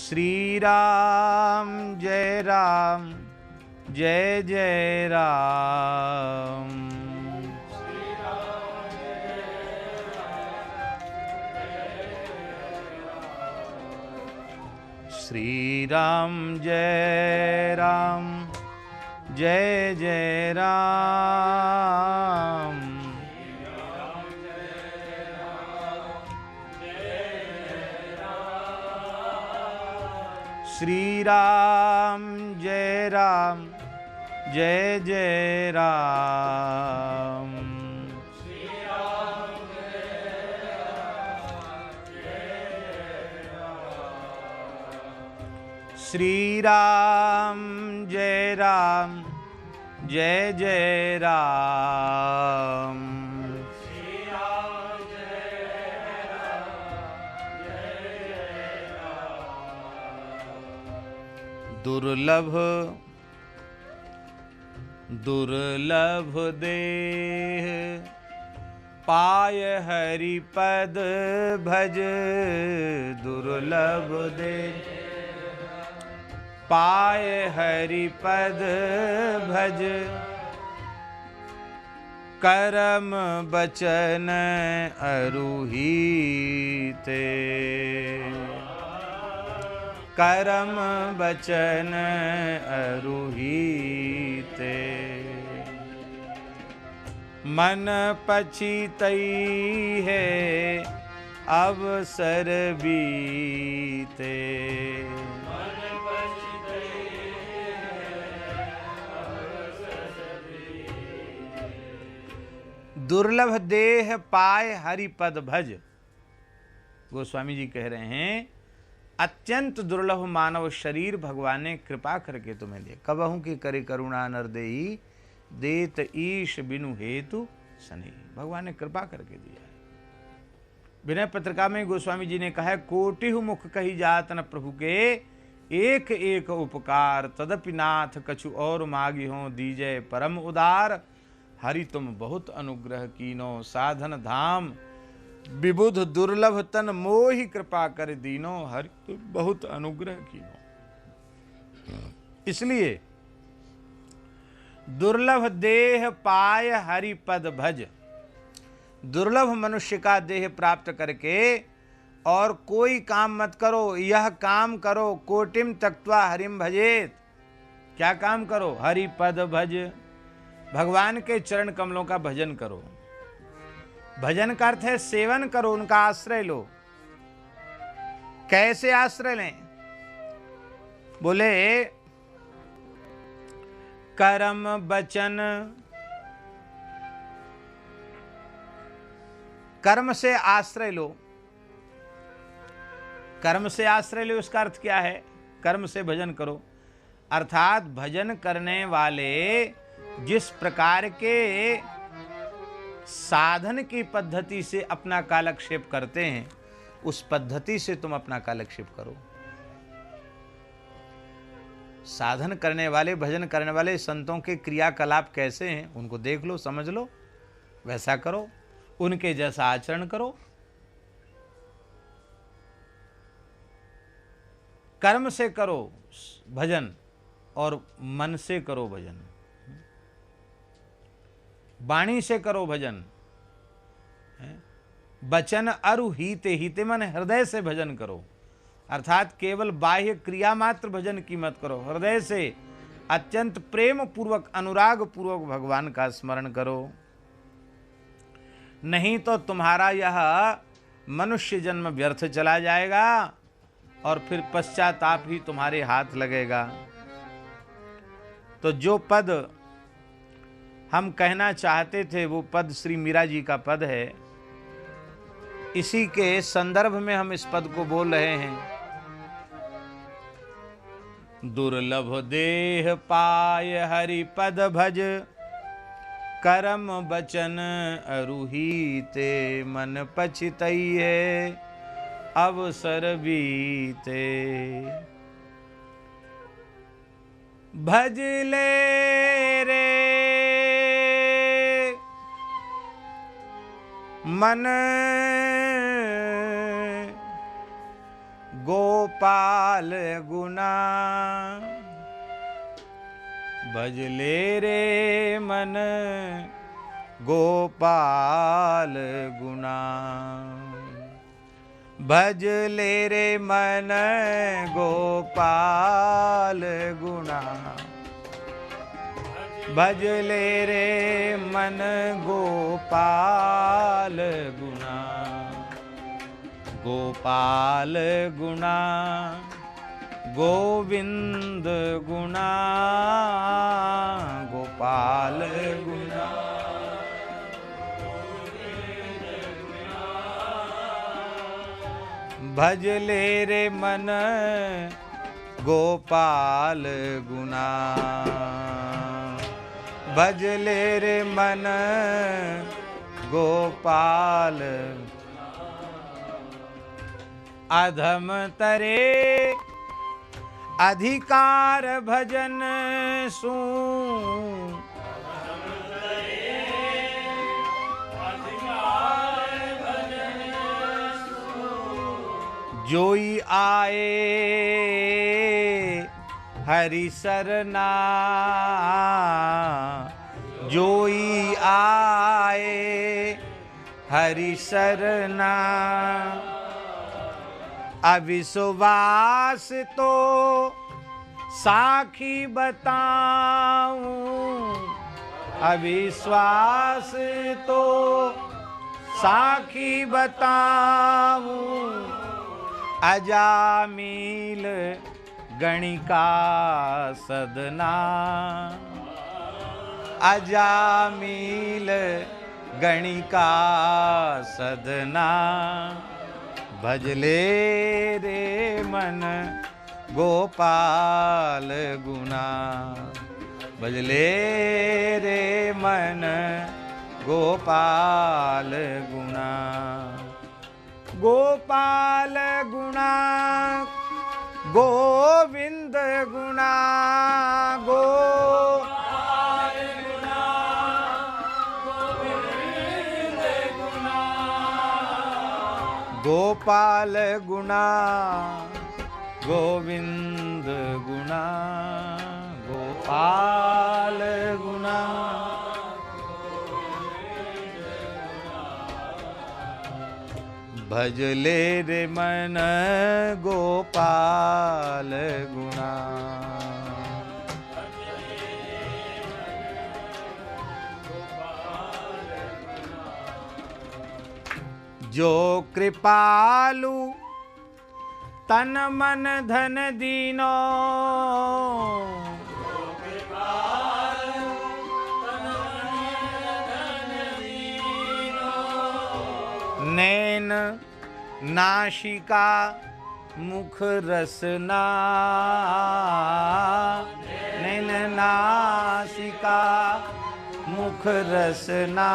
श्री राम जय राम जय जय राम। श्री राम जय राम जय जय राम। श्री राम जय राम जय जय राम। श्री राम जय राम जय जय राम। श्री राम जय राम जय जय राम। दुर्लभ दुर्लभ देह पाय हरि पद भज। दुर्लभ देह पाय हरि पद भज। करम बचन अरुहीते। करम बचन अरुहीते। मन पछितई है अवसर बीते। दुर्लभ देह पाए हरि पद भज। गोस्वामी जी कह रहे हैं अत्यंत दुर्लभ मानव शरीर भगवान ने कृपा करके तुम्हें दिया। कबहू की करे करुणा नरदेही देत ईश बिनु हेतु सने। भगवान ने कृपा करके दिया है। विनय पत्रिका में गोस्वामी जी ने कहा है कोटिहु मुख कही जात न प्रभु के एक एक उपकार। तदपि नाथ कछु और मागी हो दीजय परम उदार। हरि तुम बहुत अनुग्रह कीनो साधन धाम। विबुध दुर्लभ तन मोहि कृपा कर दीनो। हरि तुम बहुत अनुग्रह कीनो। इसलिए दुर्लभ देह पाय हरि पद भज। दुर्लभ मनुष्य का देह प्राप्त करके और कोई काम मत करो। यह काम करो कोटिम तक्त्वा हरिम भजेत। क्या काम करो? हरि पद भज। भगवान के चरण कमलों का भजन करो। भजन का अर्थ है सेवन करो, उनका आश्रय लो। कैसे आश्रय लें? बोले कर्म वचन। कर्म से आश्रय लो। कर्म से आश्रय लो इसका अर्थ क्या है? कर्म से भजन करो अर्थात भजन करने वाले जिस प्रकार के साधन की पद्धति से अपना कालक्षेप करते हैं उस पद्धति से तुम अपना कालक्षेप करो। साधन करने वाले भजन करने वाले संतों के क्रियाकलाप कैसे हैं उनको देख लो, समझ लो, वैसा करो, उनके जैसा आचरण करो। कर्म से करो भजन और मन से करो भजन। वाणी से करो भजन। वचन अरु हीते। हीते मन हृदय से भजन करो अर्थात केवल बाह्य क्रिया मात्र भजन की मत करो। हृदय से अत्यंत प्रेम पूर्वक अनुराग पूर्वक भगवान का स्मरण करो। नहीं तो तुम्हारा यह मनुष्य जन्म व्यर्थ चला जाएगा और फिर पश्चाताप ही तुम्हारे हाथ लगेगा। तो जो पद हम कहना चाहते थे वो पद श्री मीरा जी का पद है। इसी के संदर्भ में हम इस पद को बोल रहे हैं। दुर्लभ देह पाय हरि पद भज। करम बचन अरुहीते। मन पछितइये अवसर बीते। भज ले रे मन गोपाल गुना भज ले रे मन गोपाल गुना भज ले रे मन गोपाल गुना भज ले रे मन गोपाल गुना गोपाल गुना गोविंद गुना गोपाल गुना भज ले रे मन गोपाल गुना भज ले रे मन गोपाल अधम तरे अधिकार भजन सू जोई आए हरि सरना जोई आए हरि सरना अविश्वास तो साखी बताऊं अविश्वास तो साखी बताऊं अजामिल गणिका सदना अजामिल गणिका सदना भज ले रे मन गोपाल गुना भज ले रे मन गोपाल गुना गोपाल गुना गोविंद गुना गोपाल गुना गोविंद गुना गोपाल गुना गोविंद गुना गोपाल गुना भज ले रे मन गोपाल गुना जो कृपालु तन मन धन दीनो नैन नाशिका मुख रसना नैन नाशिका मुख रसना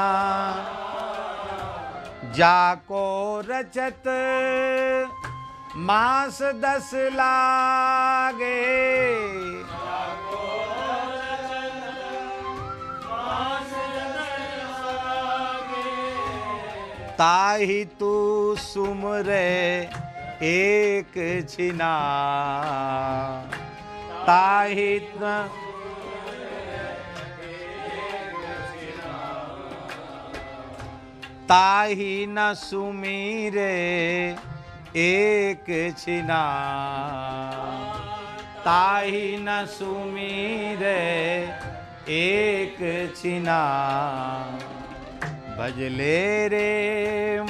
जाको रचत मास 10 लागे ताहि तू सुमरे एक छिना ताहि ताहि न सुमीरे एक छिना ताहि न सुमीरे एक छिना भज ले रे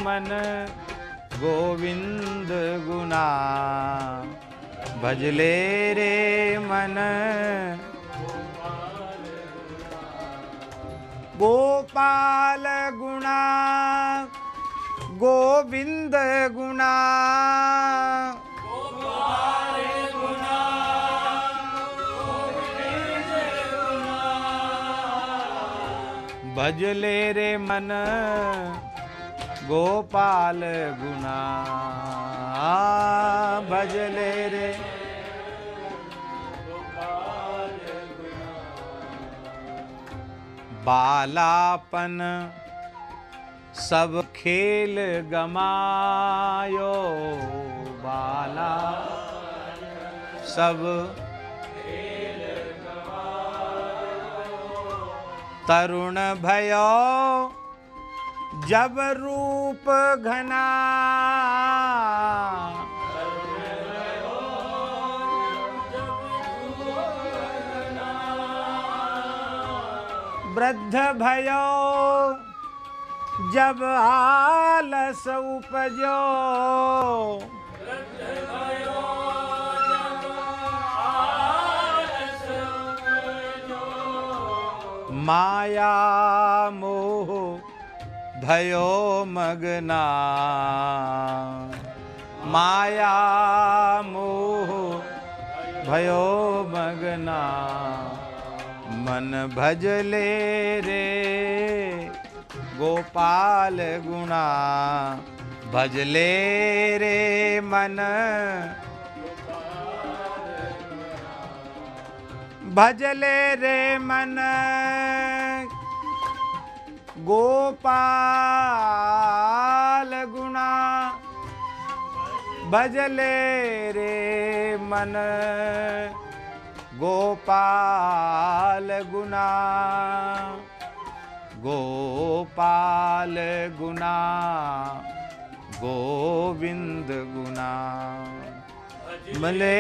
मन गोविंद गुना भज ले रे मन गोपाल गुना गोविंद गुना गोपाल गुना गोविंद गुना भज ले रे मन गोपाल गुना भज ले रे बालापन सब खेल गमायो बाला सब तरुण भयो जब रूप घना, वृद्ध भयो जब आलस उपजो, माया मोह भयो मगना, माया मोह भयो मगना, मन भजले रे गोपाल गुणा, भजले रे मन भजले रे मन गोपाल गुणा, भजले रे मन गोपाल गुणा, गोपाल गुणा गोविंद गुणा, भजले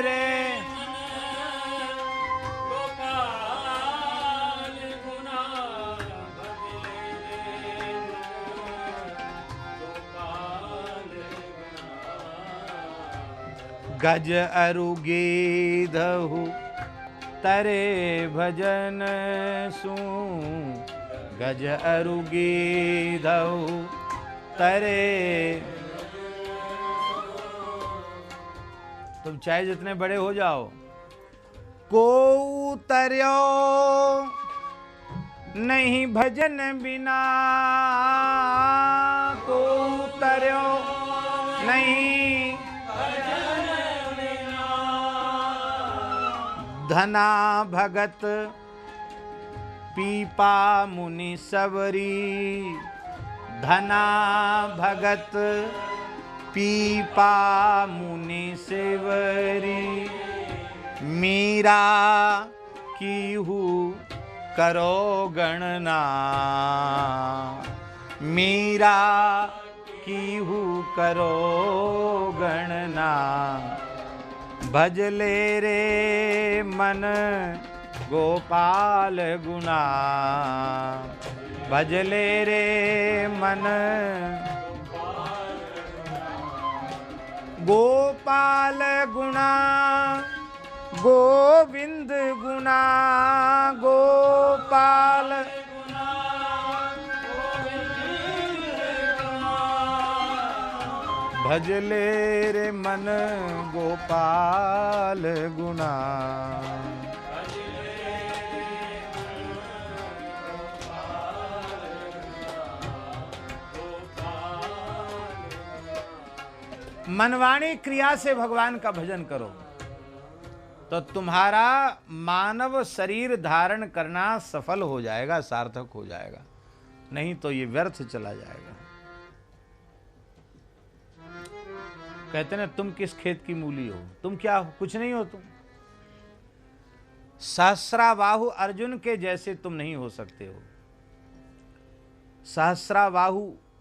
रे गज अरु गीधहु तरे भजन सू, गज अरु गीधहु तरे। तुम चाहे जितने बड़े हो जाओ, को उतर्यो नहीं भजन बिना, को उतर्यो नहीं धना भगत पीपा मुनि सबरी, धना भगत पीपा मुनि सेवरी, मीरा कीहू करो गणना, मीरा कीहू करो गणना, भजले रे मन गोपाल गुणा, भजले रे मन गोपाल गुणा, गोविंद गुणा, गोपाल भजले रे मन गोपाल गुणा। मनवाणी क्रिया से भगवान का भजन करो तो तुम्हारा मानव शरीर धारण करना सफल हो जाएगा, सार्थक हो जाएगा, नहीं तो ये व्यर्थ चला जाएगा। कहते ना, तुम किस खेत की मूली हो, तुम क्या हो? कुछ नहीं हो तुम। सहस्राबाहु अर्जुन के जैसे तुम नहीं हो सकते हो।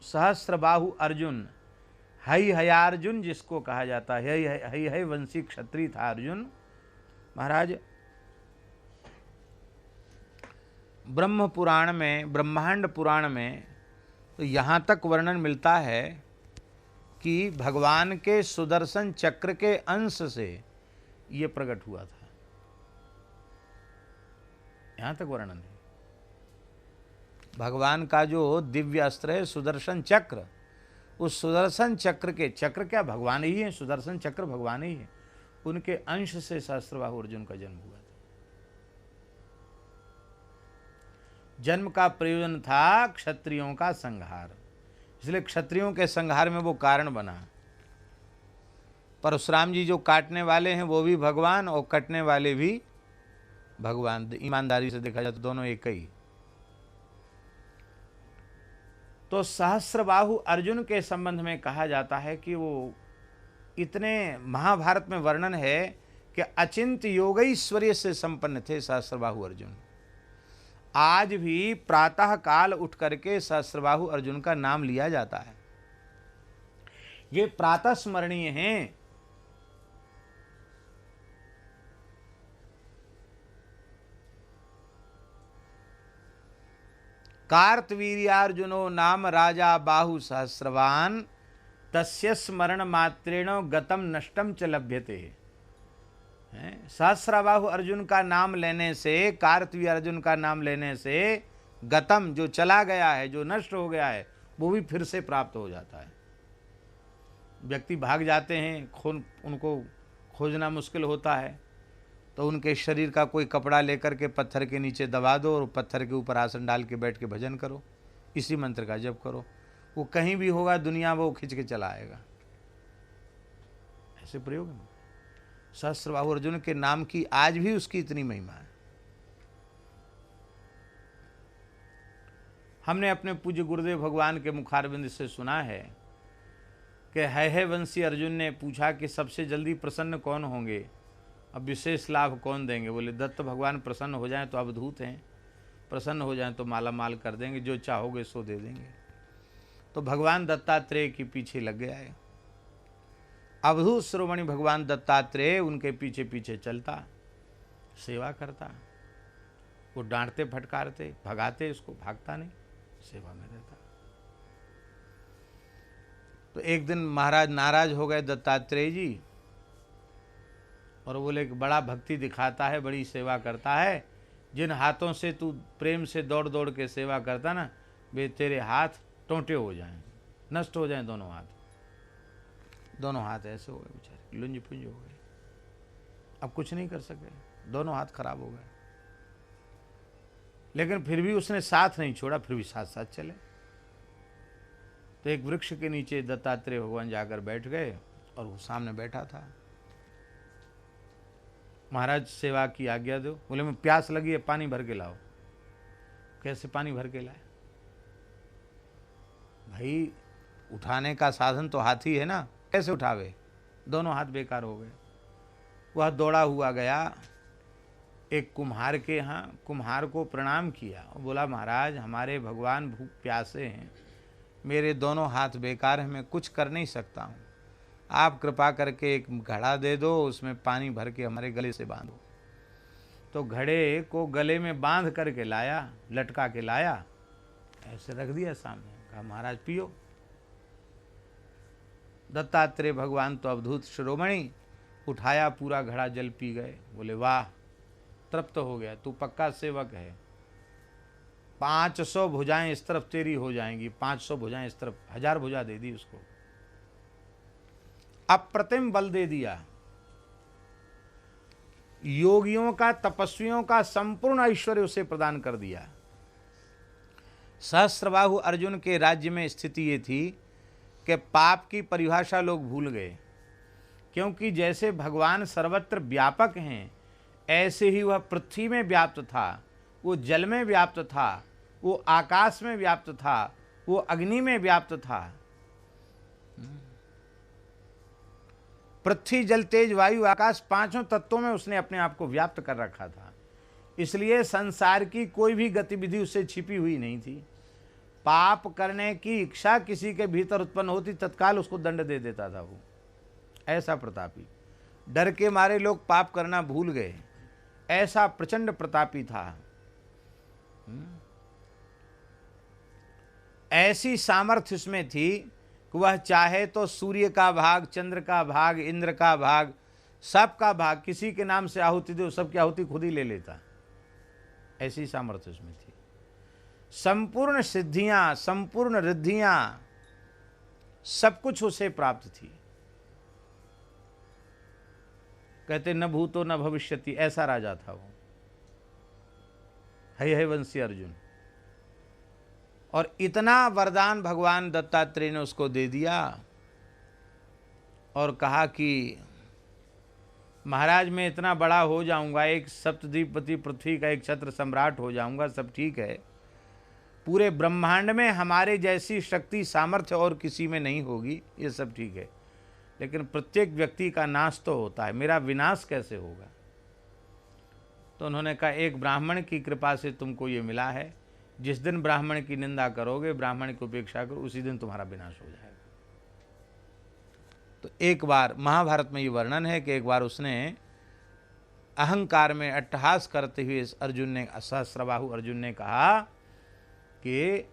सहस्रबाहु अर्जुन, हई हयार्जुन जिसको कहा जाता है, हई हई वंशी क्षत्रिय था अर्जुन महाराज। ब्रह्म पुराण में, ब्रह्मांड पुराण में तो यहाँ तक वर्णन मिलता है कि भगवान के सुदर्शन चक्र के अंश से ये प्रकट हुआ था। यहाँ तक वर्णन है। भगवान का जो दिव्य अस्त्र है सुदर्शन चक्र, उस सुदर्शन चक्र के, चक्र क्या भगवान ही है, सुदर्शन चक्र भगवान ही है, उनके अंश से सहस्रबाहु अर्जुन का जन्म हुआ था। जन्म का प्रयोजन था क्षत्रियों का संहार, इसलिए क्षत्रियों के संहार में वो कारण बना। परशुराम जी जो काटने वाले हैं वो भी भगवान और कटने वाले भी भगवान। ईमानदारी से देखा जाए तो दोनों एक ही। तो सहस्रबाहु अर्जुन के संबंध में कहा जाता है कि वो इतने, महाभारत में वर्णन है कि अचिंत्य योगैश्वर्य से संपन्न थे सहस्त्रबाहु अर्जुन। आज भी प्रातः काल उठ करके सहस्त्रबाहु अर्जुन का नाम लिया जाता है। ये प्रातः स्मरणीय हैं। कार्तवीर्यार्जुनो नाम राजा बाहु सहस्रवान, तस्य स्मरण मात्रेण गतम नष्टम च लभ्यते। सहस्रबाहु अर्जुन का नाम लेने से, कार्तवीर्य अर्जुन का नाम लेने से गतम, जो चला गया है, जो नष्ट हो गया है, वो भी फिर से प्राप्त हो जाता है। व्यक्ति भाग जाते हैं, उनको खोजना मुश्किल होता है, तो उनके शरीर का कोई कपड़ा लेकर के पत्थर के नीचे दबा दो और पत्थर के ऊपर आसन डाल के बैठ के भजन करो, इसी मंत्र का जप करो, वो कहीं भी होगा दुनिया वो खींच के चला आएगा। ऐसे प्रयोग है। सहस्त्रबाहु अर्जुन के नाम की आज भी उसकी इतनी महिमा है। हमने अपने पूज्य गुरुदेव भगवान के मुखारविंद से सुना है कि है वंशी अर्जुन ने पूछा कि सबसे जल्दी प्रसन्न कौन होंगे, अब विशेष लाभ कौन देंगे। बोले दत्त भगवान प्रसन्न हो जाएं तो अवधूत हैं, प्रसन्न हो जाएं तो माला माल कर देंगे, जो चाहोगे सो दे देंगे। तो भगवान दत्तात्रेय के पीछे लग गया है। अवधूत शिरोमणि भगवान दत्तात्रेय उनके पीछे पीछे चलता, सेवा करता। वो डांटते फटकारते, भगाते, इसको भागता नहीं, सेवा में रहता। तो एक दिन महाराज नाराज हो गए दत्तात्रेय जी और बोले कि बड़ा भक्ति दिखाता है, बड़ी सेवा करता है, जिन हाथों से तू प्रेम से दौड़ दौड़ के सेवा करता ना, वे तेरे हाथ टोंटे हो जाएं, नष्ट हो जाएं दोनों हाथ। दोनों हाथ ऐसे हो गए बेचारे, लुंज पुंज हो गए, अब कुछ नहीं कर सके, दोनों हाथ खराब हो गए। लेकिन फिर भी उसने साथ नहीं छोड़ा, फिर भी साथ साथ चले। तो एक वृक्ष के नीचे दत्तात्रेय भगवान जाकर बैठ गए और वो सामने बैठा था। महाराज सेवा की आज्ञा दो। बोले मैं प्यास लगी है, पानी भर के लाओ। कैसे पानी भर के लाए भाई? उठाने का साधन तो हाथी है ना, कैसे उठावे? दोनों हाथ बेकार हो गए। वह दौड़ा हुआ गया एक कुम्हार के यहाँ, कुम्हार को प्रणाम किया और बोला महाराज हमारे भगवान भूख प्यासे हैं, मेरे दोनों हाथ बेकार हैं, मैं कुछ कर नहीं सकता हूँ, आप कृपा करके एक घड़ा दे दो, उसमें पानी भर के हमारे गले से बांधो। तो घड़े को गले में बांध करके लाया, लटका के लाया, ऐसे रख दिया सामने, कहा महाराज पियो। दत्तात्रेय भगवान तो अवधूत शिरोमणि, उठाया पूरा घड़ा जल पी गए। बोले वाह, तृप्त हो गया, तू पक्का सेवक है। 500 भुजाएं इस तरफ तेरी हो जाएंगी, 500 भुजाएं इस तरफ, 1000 भुजा दे दी उसको, अप्रतिम बल दे दिया। योगियों का, तपस्वियों का संपूर्ण ऐश्वर्य उसे प्रदान कर दिया। सहस्त्रबाहु अर्जुन के राज्य में स्थिति ये थी कि पाप की परिभाषा लोग भूल गए, क्योंकि जैसे भगवान सर्वत्र व्यापक हैं, ऐसे ही वह पृथ्वी में व्याप्त था, वो जल में व्याप्त था, वो आकाश में व्याप्त था, वो अग्नि में व्याप्त था। पृथ्वी जल तेज वायु आकाश, पांचों तत्वों में उसने अपने आप को व्याप्त कर रखा था। इसलिए संसार की कोई भी गतिविधि उससे छिपी हुई नहीं थी। पाप करने की इच्छा किसी के भीतर उत्पन्न होती, तत्काल उसको दंड दे देता था वो, ऐसा प्रतापी। डर के मारे लोग पाप करना भूल गए, ऐसा प्रचंड प्रतापी था। ऐसी सामर्थ्य उसमें थी कि वह चाहे तो सूर्य का भाग, चंद्र का भाग, इंद्र का भाग, सबका भाग, किसी के नाम से आहुति दे, सबकी आहुति खुद ही ले लेता। ऐसी सामर्थ्य उसमें थी। संपूर्ण सिद्धियां, संपूर्ण रिद्धियां, सब कुछ उसे प्राप्त थी। कहते न भूतो न भविष्यति, ऐसा राजा था वो, है वंशी अर्जुन। और इतना वरदान भगवान दत्तात्रेय ने उसको दे दिया और कहा कि महाराज मैं इतना बड़ा हो जाऊंगा, एक सप्तद्वीपति पृथ्वी का एक छत्र सम्राट हो जाऊंगा, सब ठीक है, पूरे ब्रह्मांड में हमारे जैसी शक्ति सामर्थ्य और किसी में नहीं होगी, ये सब ठीक है, लेकिन प्रत्येक व्यक्ति का नाश तो होता है, मेरा विनाश कैसे होगा? तो उन्होंने कहा एक ब्राह्मण की कृपा से तुमको ये मिला है, जिस दिन ब्राह्मण की निंदा करोगे, ब्राह्मण की उपेक्षा करो, उसी दिन तुम्हारा विनाश हो जाएगा। तो एक बार महाभारत में ये वर्णन है कि एक बार उसने अहंकार में अट्टहास करते हुए अर्जुन ने, सहस्रबाहु अर्जुन ने कहा कि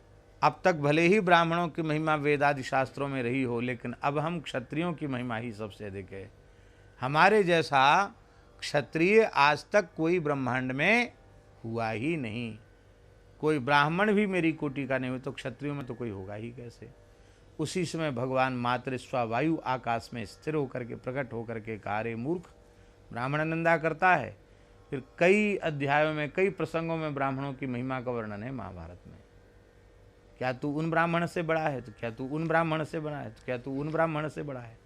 अब तक भले ही ब्राह्मणों की महिमा वेद आदि शास्त्रों में रही हो, लेकिन अब हम क्षत्रियों की महिमा ही सबसे अधिक है। हमारे जैसा क्षत्रिय आज तक कोई ब्रह्मांड में हुआ ही नहीं, कोई ब्राह्मण भी मेरी कोटि का नहीं हो, तो क्षत्रियों में तो कोई होगा ही कैसे? उसी समय भगवान मातृस्वा वायु आकाश में स्थिर होकर के, प्रकट होकर के कहा, रे मूर्ख, ब्राह्मण निंदा करता है। फिर कई अध्यायों में, कई प्रसंगों में ब्राह्मणों की महिमा का वर्णन है महाभारत में। क्या तू उन ब्राह्मण से बड़ा है? तो क्या तू उन ब्राह्मण से बड़ा है? तो क्या तू उन ब्राह्मण से बड़ा है?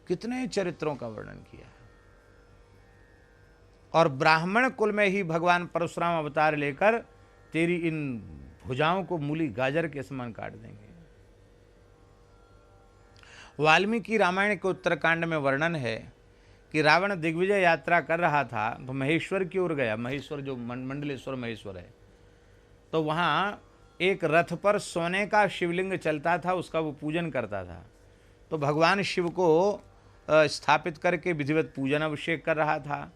कितने चरित्रों का वर्णन किया है। और ब्राह्मण कुल में ही भगवान परशुराम अवतार लेकर तेरी इन भुजाओं को मूली गाजर के समान काट देंगे। वाल्मीकि रामायण के उत्तरकांड में वर्णन है कि रावण दिग्विजय यात्रा कर रहा था तो महेश्वर की ओर गया। महेश्वर जो मंडलेश्वर महेश्वर है, तो वहाँ एक रथ पर सोने का शिवलिंग चलता था, उसका वो पूजन करता था। तो भगवान शिव को स्थापित करके विधिवत पूजन अभिषेक कर रहा था।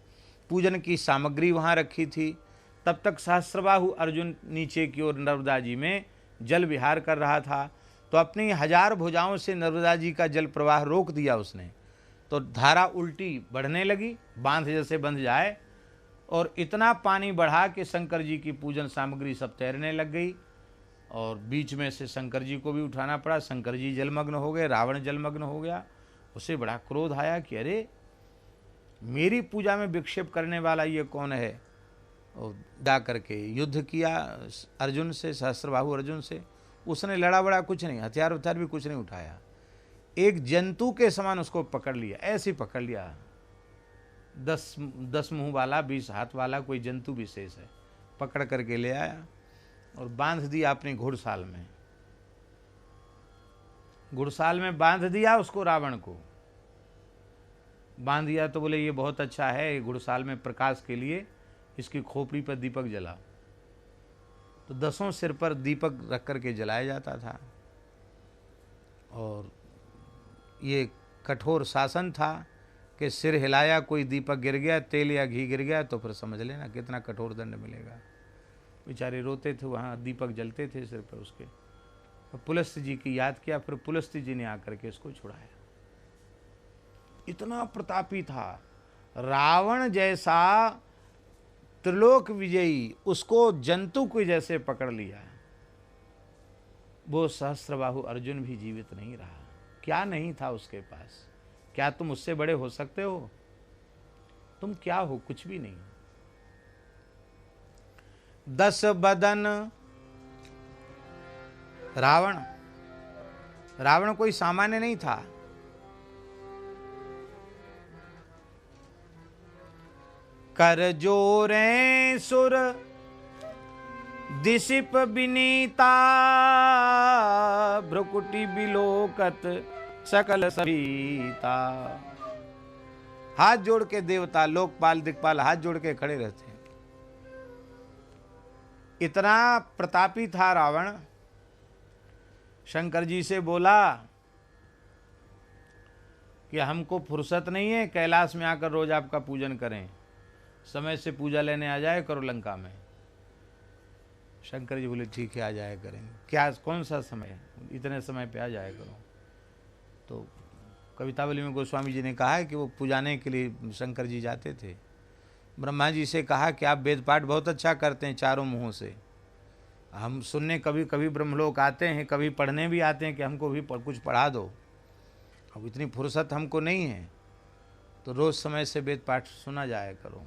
पूजन की सामग्री वहाँ रखी थी। तब तक सहस्रबाहु अर्जुन नीचे की ओर नर्मदा जी में जल विहार कर रहा था। तो अपनी 1000 भुजाओं से नर्मदा जी का जल प्रवाह रोक दिया उसने। तो धारा उल्टी बढ़ने लगी, बांध जैसे बंध जाए, और इतना पानी बढ़ा कि शंकर जी की पूजन सामग्री सब तैरने लग गई। और बीच में से शंकर जी को भी उठाना पड़ा। शंकर जी जलमग्न हो गए, रावण जलमग्न हो गया। उसे बड़ा क्रोध आया कि अरे मेरी पूजा में विक्षेप करने वाला ये कौन है। और जा करके युद्ध किया अर्जुन से, सहस्रबाहु अर्जुन से। उसने लड़ा बड़ा कुछ नहीं, हथियार उथियार भी कुछ नहीं उठाया। एक जंतु के समान उसको पकड़ लिया, ऐसे पकड़ लिया। 10 मुंह वाला, 20 हाथ वाला कोई जंतु विशेष है, पकड़ करके ले आया और बांध दिया अपनी घुड़साल में। घुड़साल में बांध दिया उसको, रावण को बांध दिया। तो बोले ये बहुत अच्छा है, घुड़साल में प्रकाश के लिए इसकी खोपड़ी पर दीपक जला। तो 10 सिर पर दीपक रख करके जलाया जाता था। और ये कठोर शासन था कि सिर हिलाया, कोई दीपक गिर गया, तेल या घी गिर गया, तो फिर समझ लेना कितना कठोर दंड मिलेगा। बेचारे रोते थे, वहाँ दीपक जलते थे सिर पर उसके। और पुलस्त्य जी की याद किया, फिर पुलस्त्य जी ने आकर के इसको छुड़ाया। इतना प्रतापी था रावण जैसा त्रिलोक विजयी, उसको जंतु को जैसे पकड़ लिया। वो सहस्रबाहु अर्जुन भी जीवित नहीं रहा। क्या नहीं था उसके पास? क्या तुम उससे बड़े हो सकते हो? तुम क्या हो? कुछ भी नहीं। 10 बदन रावण, रावण कोई सामान्य नहीं था। कर जोरे सुर दिशिप विनीता, भ्रुकुटी बिलोकत सकल सभीता। हाथ जोड़ के देवता, लोकपाल, दिक्पाल हाथ जोड़ के खड़े रहते हैं। इतना प्रतापी था रावण। शंकर जी से बोला कि हमको फुर्सत नहीं है कैलाश में आकर रोज आपका पूजन करें, समय से पूजा लेने आ जाए करो लंका में। शंकर जी बोले ठीक है, आ जाया करेंगे। क्या, कौन सा समय? इतने समय पे आ जाया करो। तो कवितावली में गोस्वामी जी ने कहा है कि वो पूजाने के लिए शंकर जी जाते थे। ब्रह्मा जी से कहा कि आप वेद पाठ बहुत अच्छा करते हैं चारों मुँहों से, हम सुनने कभी कभी ब्रह्मलोक आते हैं, कभी पढ़ने भी आते हैं कि हमको भी कुछ पढ़ा दो। अब इतनी फुर्सत हमको नहीं है, तो रोज़ समय से वेद पाठ सुना जाया करो।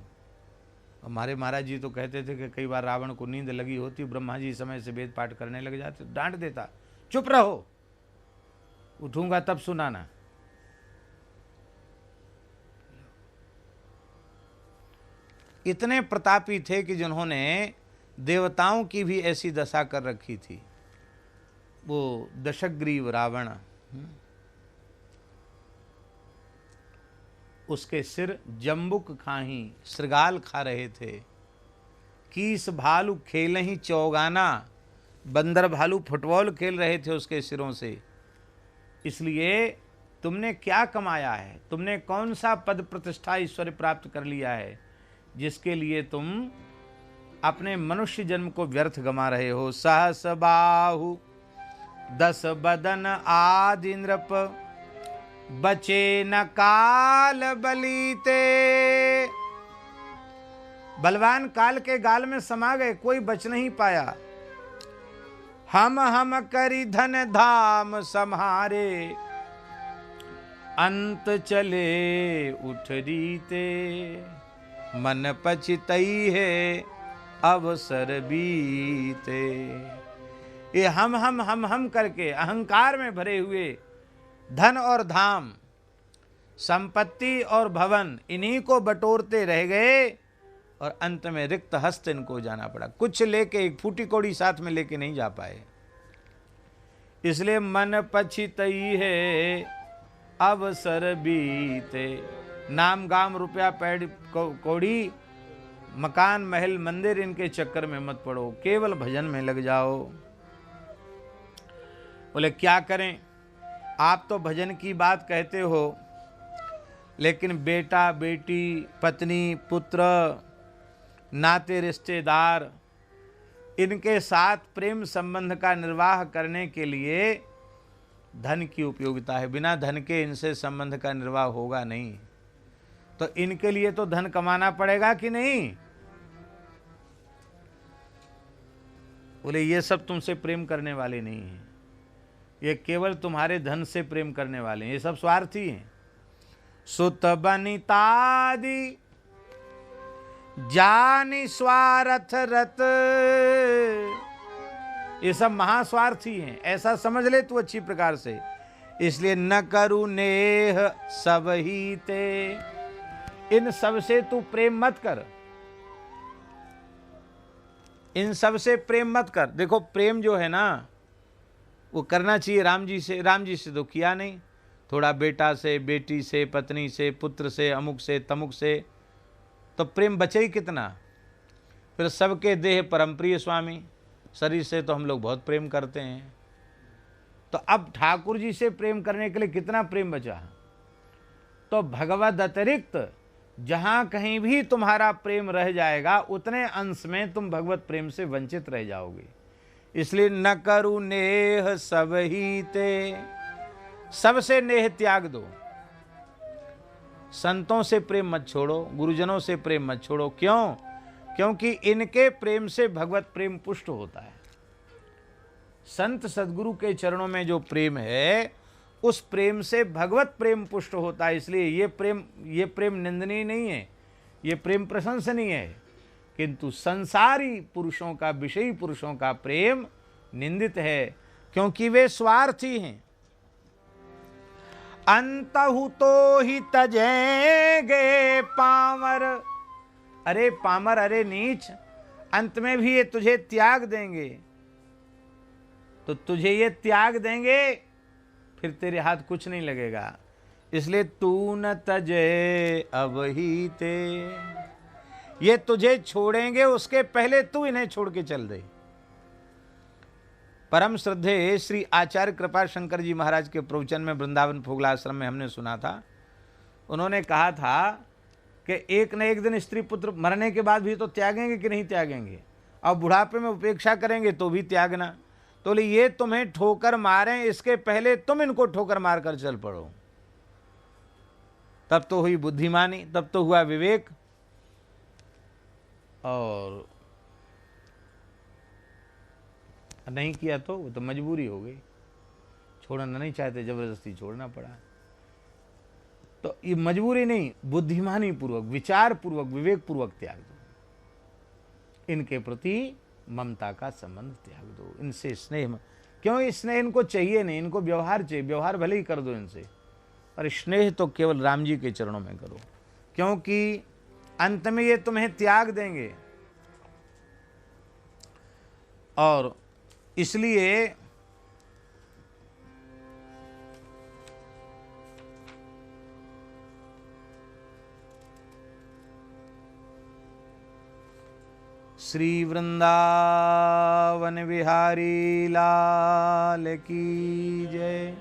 हमारे महाराज जी तो कहते थे कि कई बार रावण को नींद लगी होती, ब्रह्मा जी समय से वेद पाठ करने लग जाते, डांट देता, चुप रहो, उठूंगा तब सुनाना। इतने प्रतापी थे कि जिन्होंने देवताओं की भी ऐसी दशा कर रखी थी। वो दशग्रीव रावण, उसके सिर जम्बुक खाही श्रृगाल खा रहे थे। कीस भालू खेल ही चौगाना, बंदर भालू फुटबॉल खेल रहे थे उसके सिरों से। इसलिए तुमने क्या कमाया है, तुमने कौन सा पद प्रतिष्ठा ऐश्वर्य प्राप्त कर लिया है जिसके लिए तुम अपने मनुष्य जन्म को व्यर्थ गमा रहे हो। सहस बाहु 10 बदन आदि नृप, बचे न काल बलीते। बलवान काल के गाल में समा गए, कोई बच नहीं पाया। हम करी धन धाम सम्हारे, अंत चले उठ रीते। मन पछतई है अवसर बीते। ये हम करके अहंकार में भरे हुए धन और धाम, संपत्ति और भवन, इन्हीं को बटोरते रह गए और अंत में रिक्त हस्त इनको जाना पड़ा। कुछ लेके, एक फूटी कौड़ी साथ में लेके नहीं जा पाए। इसलिए मन पछतई है अवसर बीते। नाम गाम रुपया पैड़ कौड़ी, मकान महल मंदिर, इनके चक्कर में मत पड़ो, केवल भजन में लग जाओ। बोले क्या करें, आप तो भजन की बात कहते हो, लेकिन बेटा बेटी, पत्नी पुत्र, नाते रिश्तेदार, इनके साथ प्रेम संबंध का निर्वाह करने के लिए धन की उपयोगिता है। बिना धन के इनसे संबंध का निर्वाह होगा नहीं। तो इनके लिए तो धन कमाना पड़ेगा कि नहीं? बोले ये सब तुमसे प्रेम करने वाले नहीं हैं, ये केवल तुम्हारे धन से प्रेम करने वाले हैं, ये सब स्वार्थी हैं। सुत बनितादि जानी स्वार्थ रत, ये सब महास्वार्थी हैं, ऐसा समझ ले तू अच्छी प्रकार से। इसलिए न करू नेह सब ही ते, इन सब से तू प्रेम मत कर, इन सब से प्रेम मत कर। देखो प्रेम जो है ना वो करना चाहिए राम जी से, राम जी से तो किया नहीं। थोड़ा बेटा से, बेटी से, पत्नी से, पुत्र से, अमुक से तमुक से, तो प्रेम बचे ही कितना। फिर सबके देह परमप्रिय स्वामी, शरीर से तो हम लोग बहुत प्रेम करते हैं। तो अब ठाकुर जी से प्रेम करने के लिए कितना प्रेम बचा? तो भगवद अतिरिक्त जहां कहीं भी तुम्हारा प्रेम रह जाएगा, उतने अंश में तुम भगवत प्रेम से वंचित रह जाओगे। इसलिए न करू नेह सब ही ते, सबसे नेह त्याग दो। संतों से प्रेम मत छोड़ो, गुरुजनों से प्रेम मत छोड़ो। क्यों? क्योंकि इनके प्रेम से भगवत प्रेम पुष्ट होता है। संत सद्गुरु के चरणों में जो प्रेम है, उस प्रेम से भगवत प्रेम पुष्ट होता है। इसलिए ये प्रेम निंदनीय नहीं है, ये प्रेम प्रशंसनीय है। किंतु संसारी पुरुषों का, विषयी पुरुषों का प्रेम निंदित है, क्योंकि वे स्वार्थी हैं। अंतहु तो ही तजेंगे पामर, अरे पामर, अरे नीच, अंत में भी ये तुझे त्याग देंगे। तो तुझे ये त्याग देंगे, फिर तेरे हाथ कुछ नहीं लगेगा। इसलिए तू न तजे अवही ते, ये तुझे छोड़ेंगे उसके पहले तू इन्हें छोड़ के चल दे। परम श्रद्धेय श्री आचार्य कृपा शंकर जी महाराज के प्रवचन में वृंदावन फोगला आश्रम में हमने सुना था। उन्होंने कहा था कि एक न एक दिन स्त्री पुत्र मरने के बाद भी तो त्यागेंगे कि नहीं त्यागेंगे, और बुढ़ापे में उपेक्षा करेंगे तो भी त्यागना। तो ये तुम्हें ठोकर मारें इसके पहले तुम इनको ठोकर मार कर चल पड़ो, तब तो हुई बुद्धिमानी, तब तो हुआ विवेक। और नहीं किया तो वो तो मजबूरी हो गई, छोड़ना नहीं चाहते, जबरदस्ती छोड़ना पड़ा। तो ये मजबूरी नहीं, बुद्धिमानी पूर्वक, विचार पूर्वक, विवेक पूर्वक त्याग दो। इनके प्रति ममता का संबंध त्याग दो, इनसे स्नेह। क्यों? स्नेह इनको चाहिए नहीं, इनको व्यवहार चाहिए। व्यवहार भले ही कर दो इनसे, पर स्नेह तो केवल राम जी के चरणों में करो, क्योंकि अंत में ये तुम्हें त्याग देंगे। और इसलिए श्री वृंदावन बिहारी लाल की जय।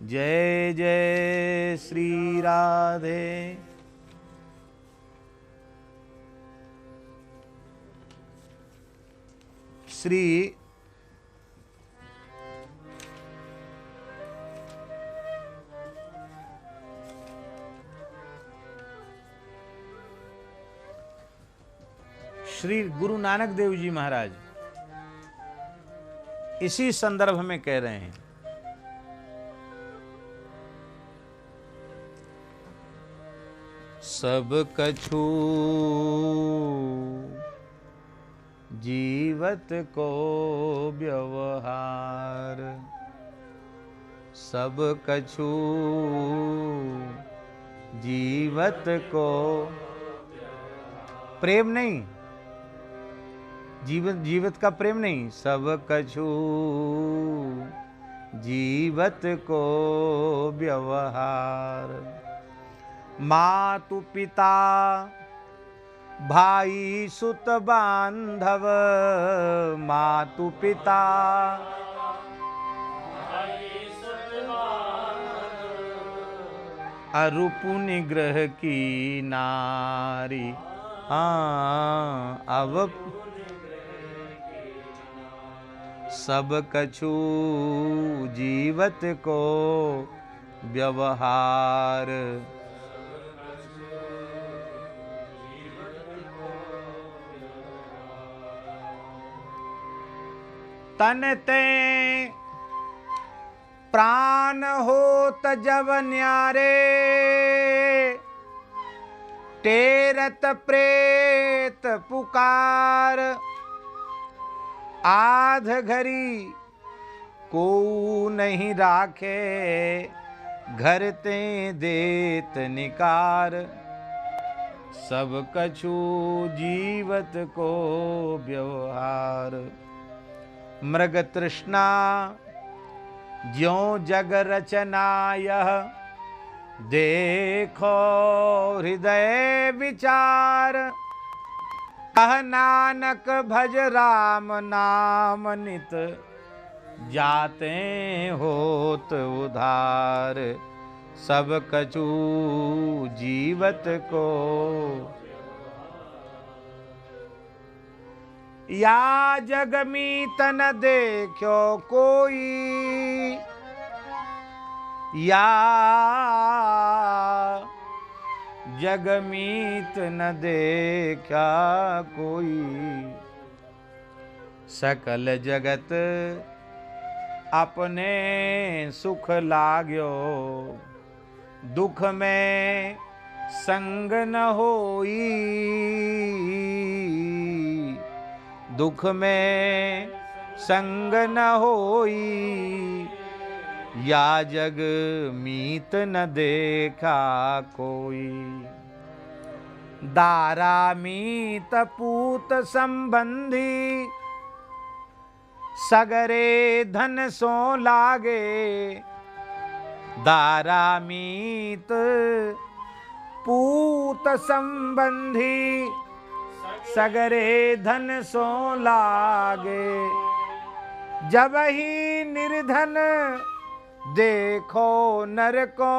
जय जय श्री राधे। श्री श्री गुरु नानक देव जी महाराज इसी संदर्भ में कह रहे हैं, सब कछु जीवत को व्यवहार, सब कछु जीवत को प्रेम नहीं, जीवत का प्रेम नहीं, सब कछु जीवत को व्यवहार। मातु पिता भाई सुत बांधव, मातु पिता अरूपु निग्रह की नारी। हाँ अब सब कछु जीवत को व्यवहार। तन ते प्राण होत जब न्यारे, टेरत प्रेत पुकार। आध घड़ी को नहीं राखे, घर ते देत निकार। सब कछु जीवत को व्यवहार। मृग तृष्णा ज्यों जग रचना यह, देखो हृदय विचार। कह नानक भज राम नाम नित, जाते होत उधार। सब कछु जीवत को या जग मीत न देखो कोई, या जगमीत न देखा कोई। सकल जगत अपने सुख लाग्यो, दुख में संग न होई। दुख में संग न होई, या जग मीत न देखा कोई। दारा मीत पूत संबंधी, सगरे धन सो लागे। दारा मीत पूत संबंधी, सगरे धन सो लागे। जब ही निर्धन देखो नर को,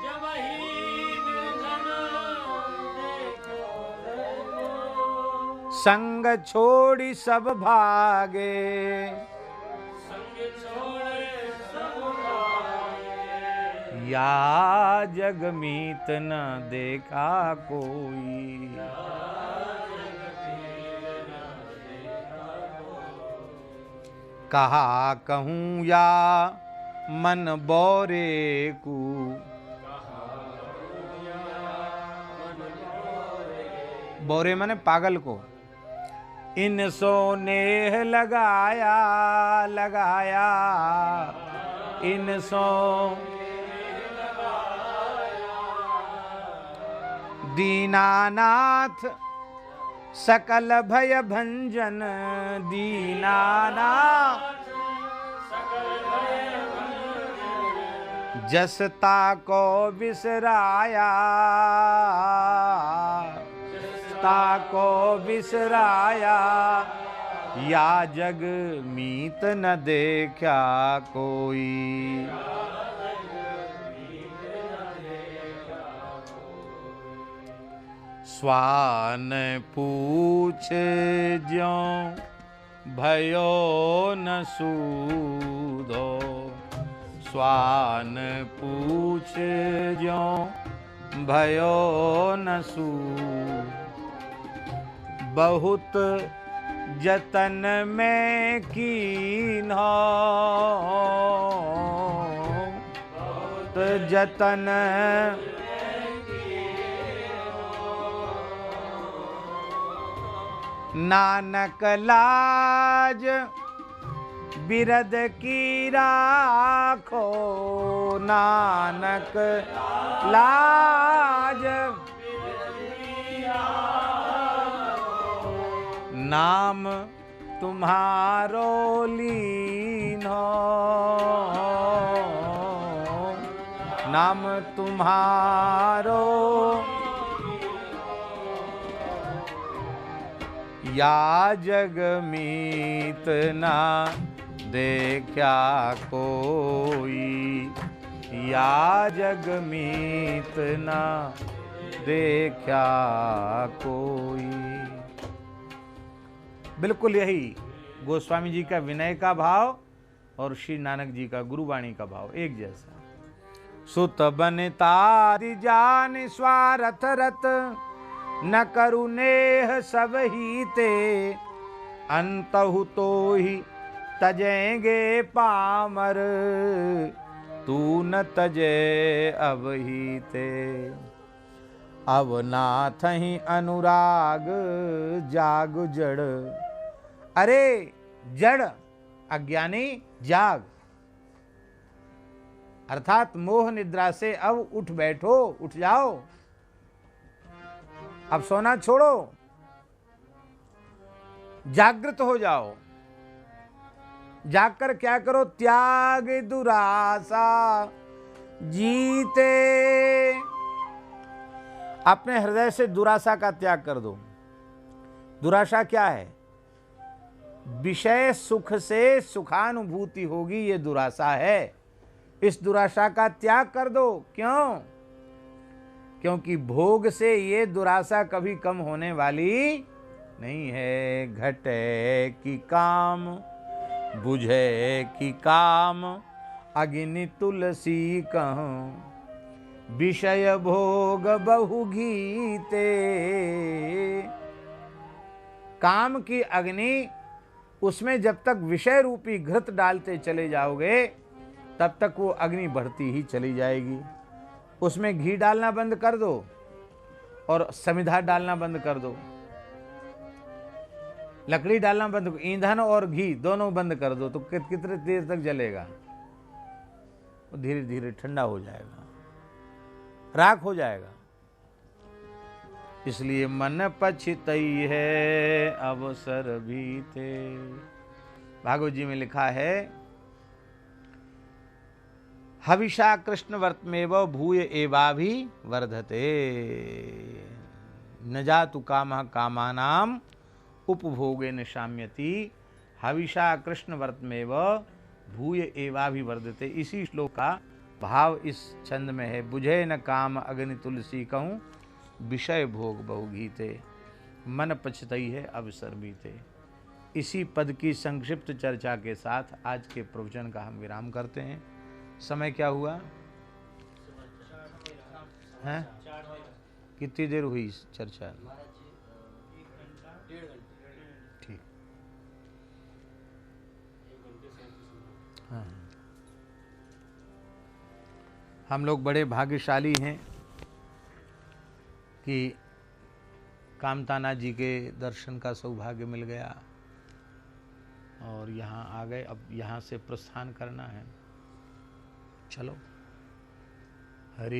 जब ही निर्धन देखो नर को। संग छोड़ी सब भागे, संग छोड़े सब भागे। या जगमीत न देखा कोई। कहा कहूँ या मन बोरे को, बोरे माने पागल को। इन सो नेह लगाया लगाया, इन सो दीनानाथ सकल भय भंजन। दीनानाथ जसता को बिसराया, ताको बिसराया, या जग मीत न देखा कोई। स्वान पूछ ज्यों भयो न सूधो, स्वान पूछ ज्यों भयो न सूधो। बहुत जतन में कीन्हो, बहुत जतन नानक लाज बिरद की राखो, नानक लाज नाम तुम्हारो लीनो, नाम तुम्हारो या जग मीत ना देखा कोई, या जग मीत ना देखा कोई। बिल्कुल यही गोस्वामी जी का विनय का भाव और श्री नानक जी का गुरुवाणी का भाव एक जैसा। सुत बन तारि जान स्वार्थ रत, न करु नेह सब ही ते, अंतहु तो ही तजेंगे पामर, तू न तजे अब ही ते। अब नाथ ही अनुराग जाग जड़, अरे जड़ अज्ञानी जाग, अर्थात मोह निद्रा से अब उठ बैठो, उठ जाओ, अब सोना छोड़ो, जागृत हो जाओ। जागकर क्या करो? त्याग दुरासा जीते, अपने हृदय से दुराशा का त्याग कर दो। दुराशा क्या है? विषय सुख से सुखानुभूति होगी, ये दुराशा है। इस दुराशा का त्याग कर दो। क्यों? क्योंकि भोग से ये दुराशा कभी कम होने वाली नहीं है। घटे की काम बुझे की काम, अग्नि तुलसी कहूं, विषय भोग बहु घीते। काम की अग्नि, उसमें जब तक विषय रूपी घृत डालते चले जाओगे तब तक वो अग्नि बढ़ती ही चली जाएगी। उसमें घी डालना बंद कर दो और समिधा डालना बंद कर दो, लकड़ी डालना बंद कर, ईंधन और घी दोनों बंद कर दो, तो कितने देर तक जलेगा? वो धीरे धीरे ठंडा हो जाएगा, राख हो जाएगा। इसलिए मन पछतई है अवसर भी थे। भागवत जी में लिखा है, हविषा कृष्ण वर्तमेव भूय एवाभि वर्धते, न जातु कामः कामानाम उपभोगेन शाम्यति। हविषा कृष्ण वर्तमेव भूय एवाभि वर्धते। इसी श्लोक का भाव इस छंद में है। बुझे न काम अग्नि तुलसी कहूँ, विषय भोग बहु घीते, मन पछतई है अवसर बीते। इसी पद की संक्षिप्त चर्चा के साथ आज के प्रवचन का हम विराम करते हैं। समय क्या हुआ है? कितनी देर हुई इस चर्चा? ठीक। हाँ, हम लोग बड़े भाग्यशाली हैं कि कामताना जी के दर्शन का सौभाग्य मिल गया और यहाँ आ गए। अब यहाँ से प्रस्थान करना है। चलो, हरि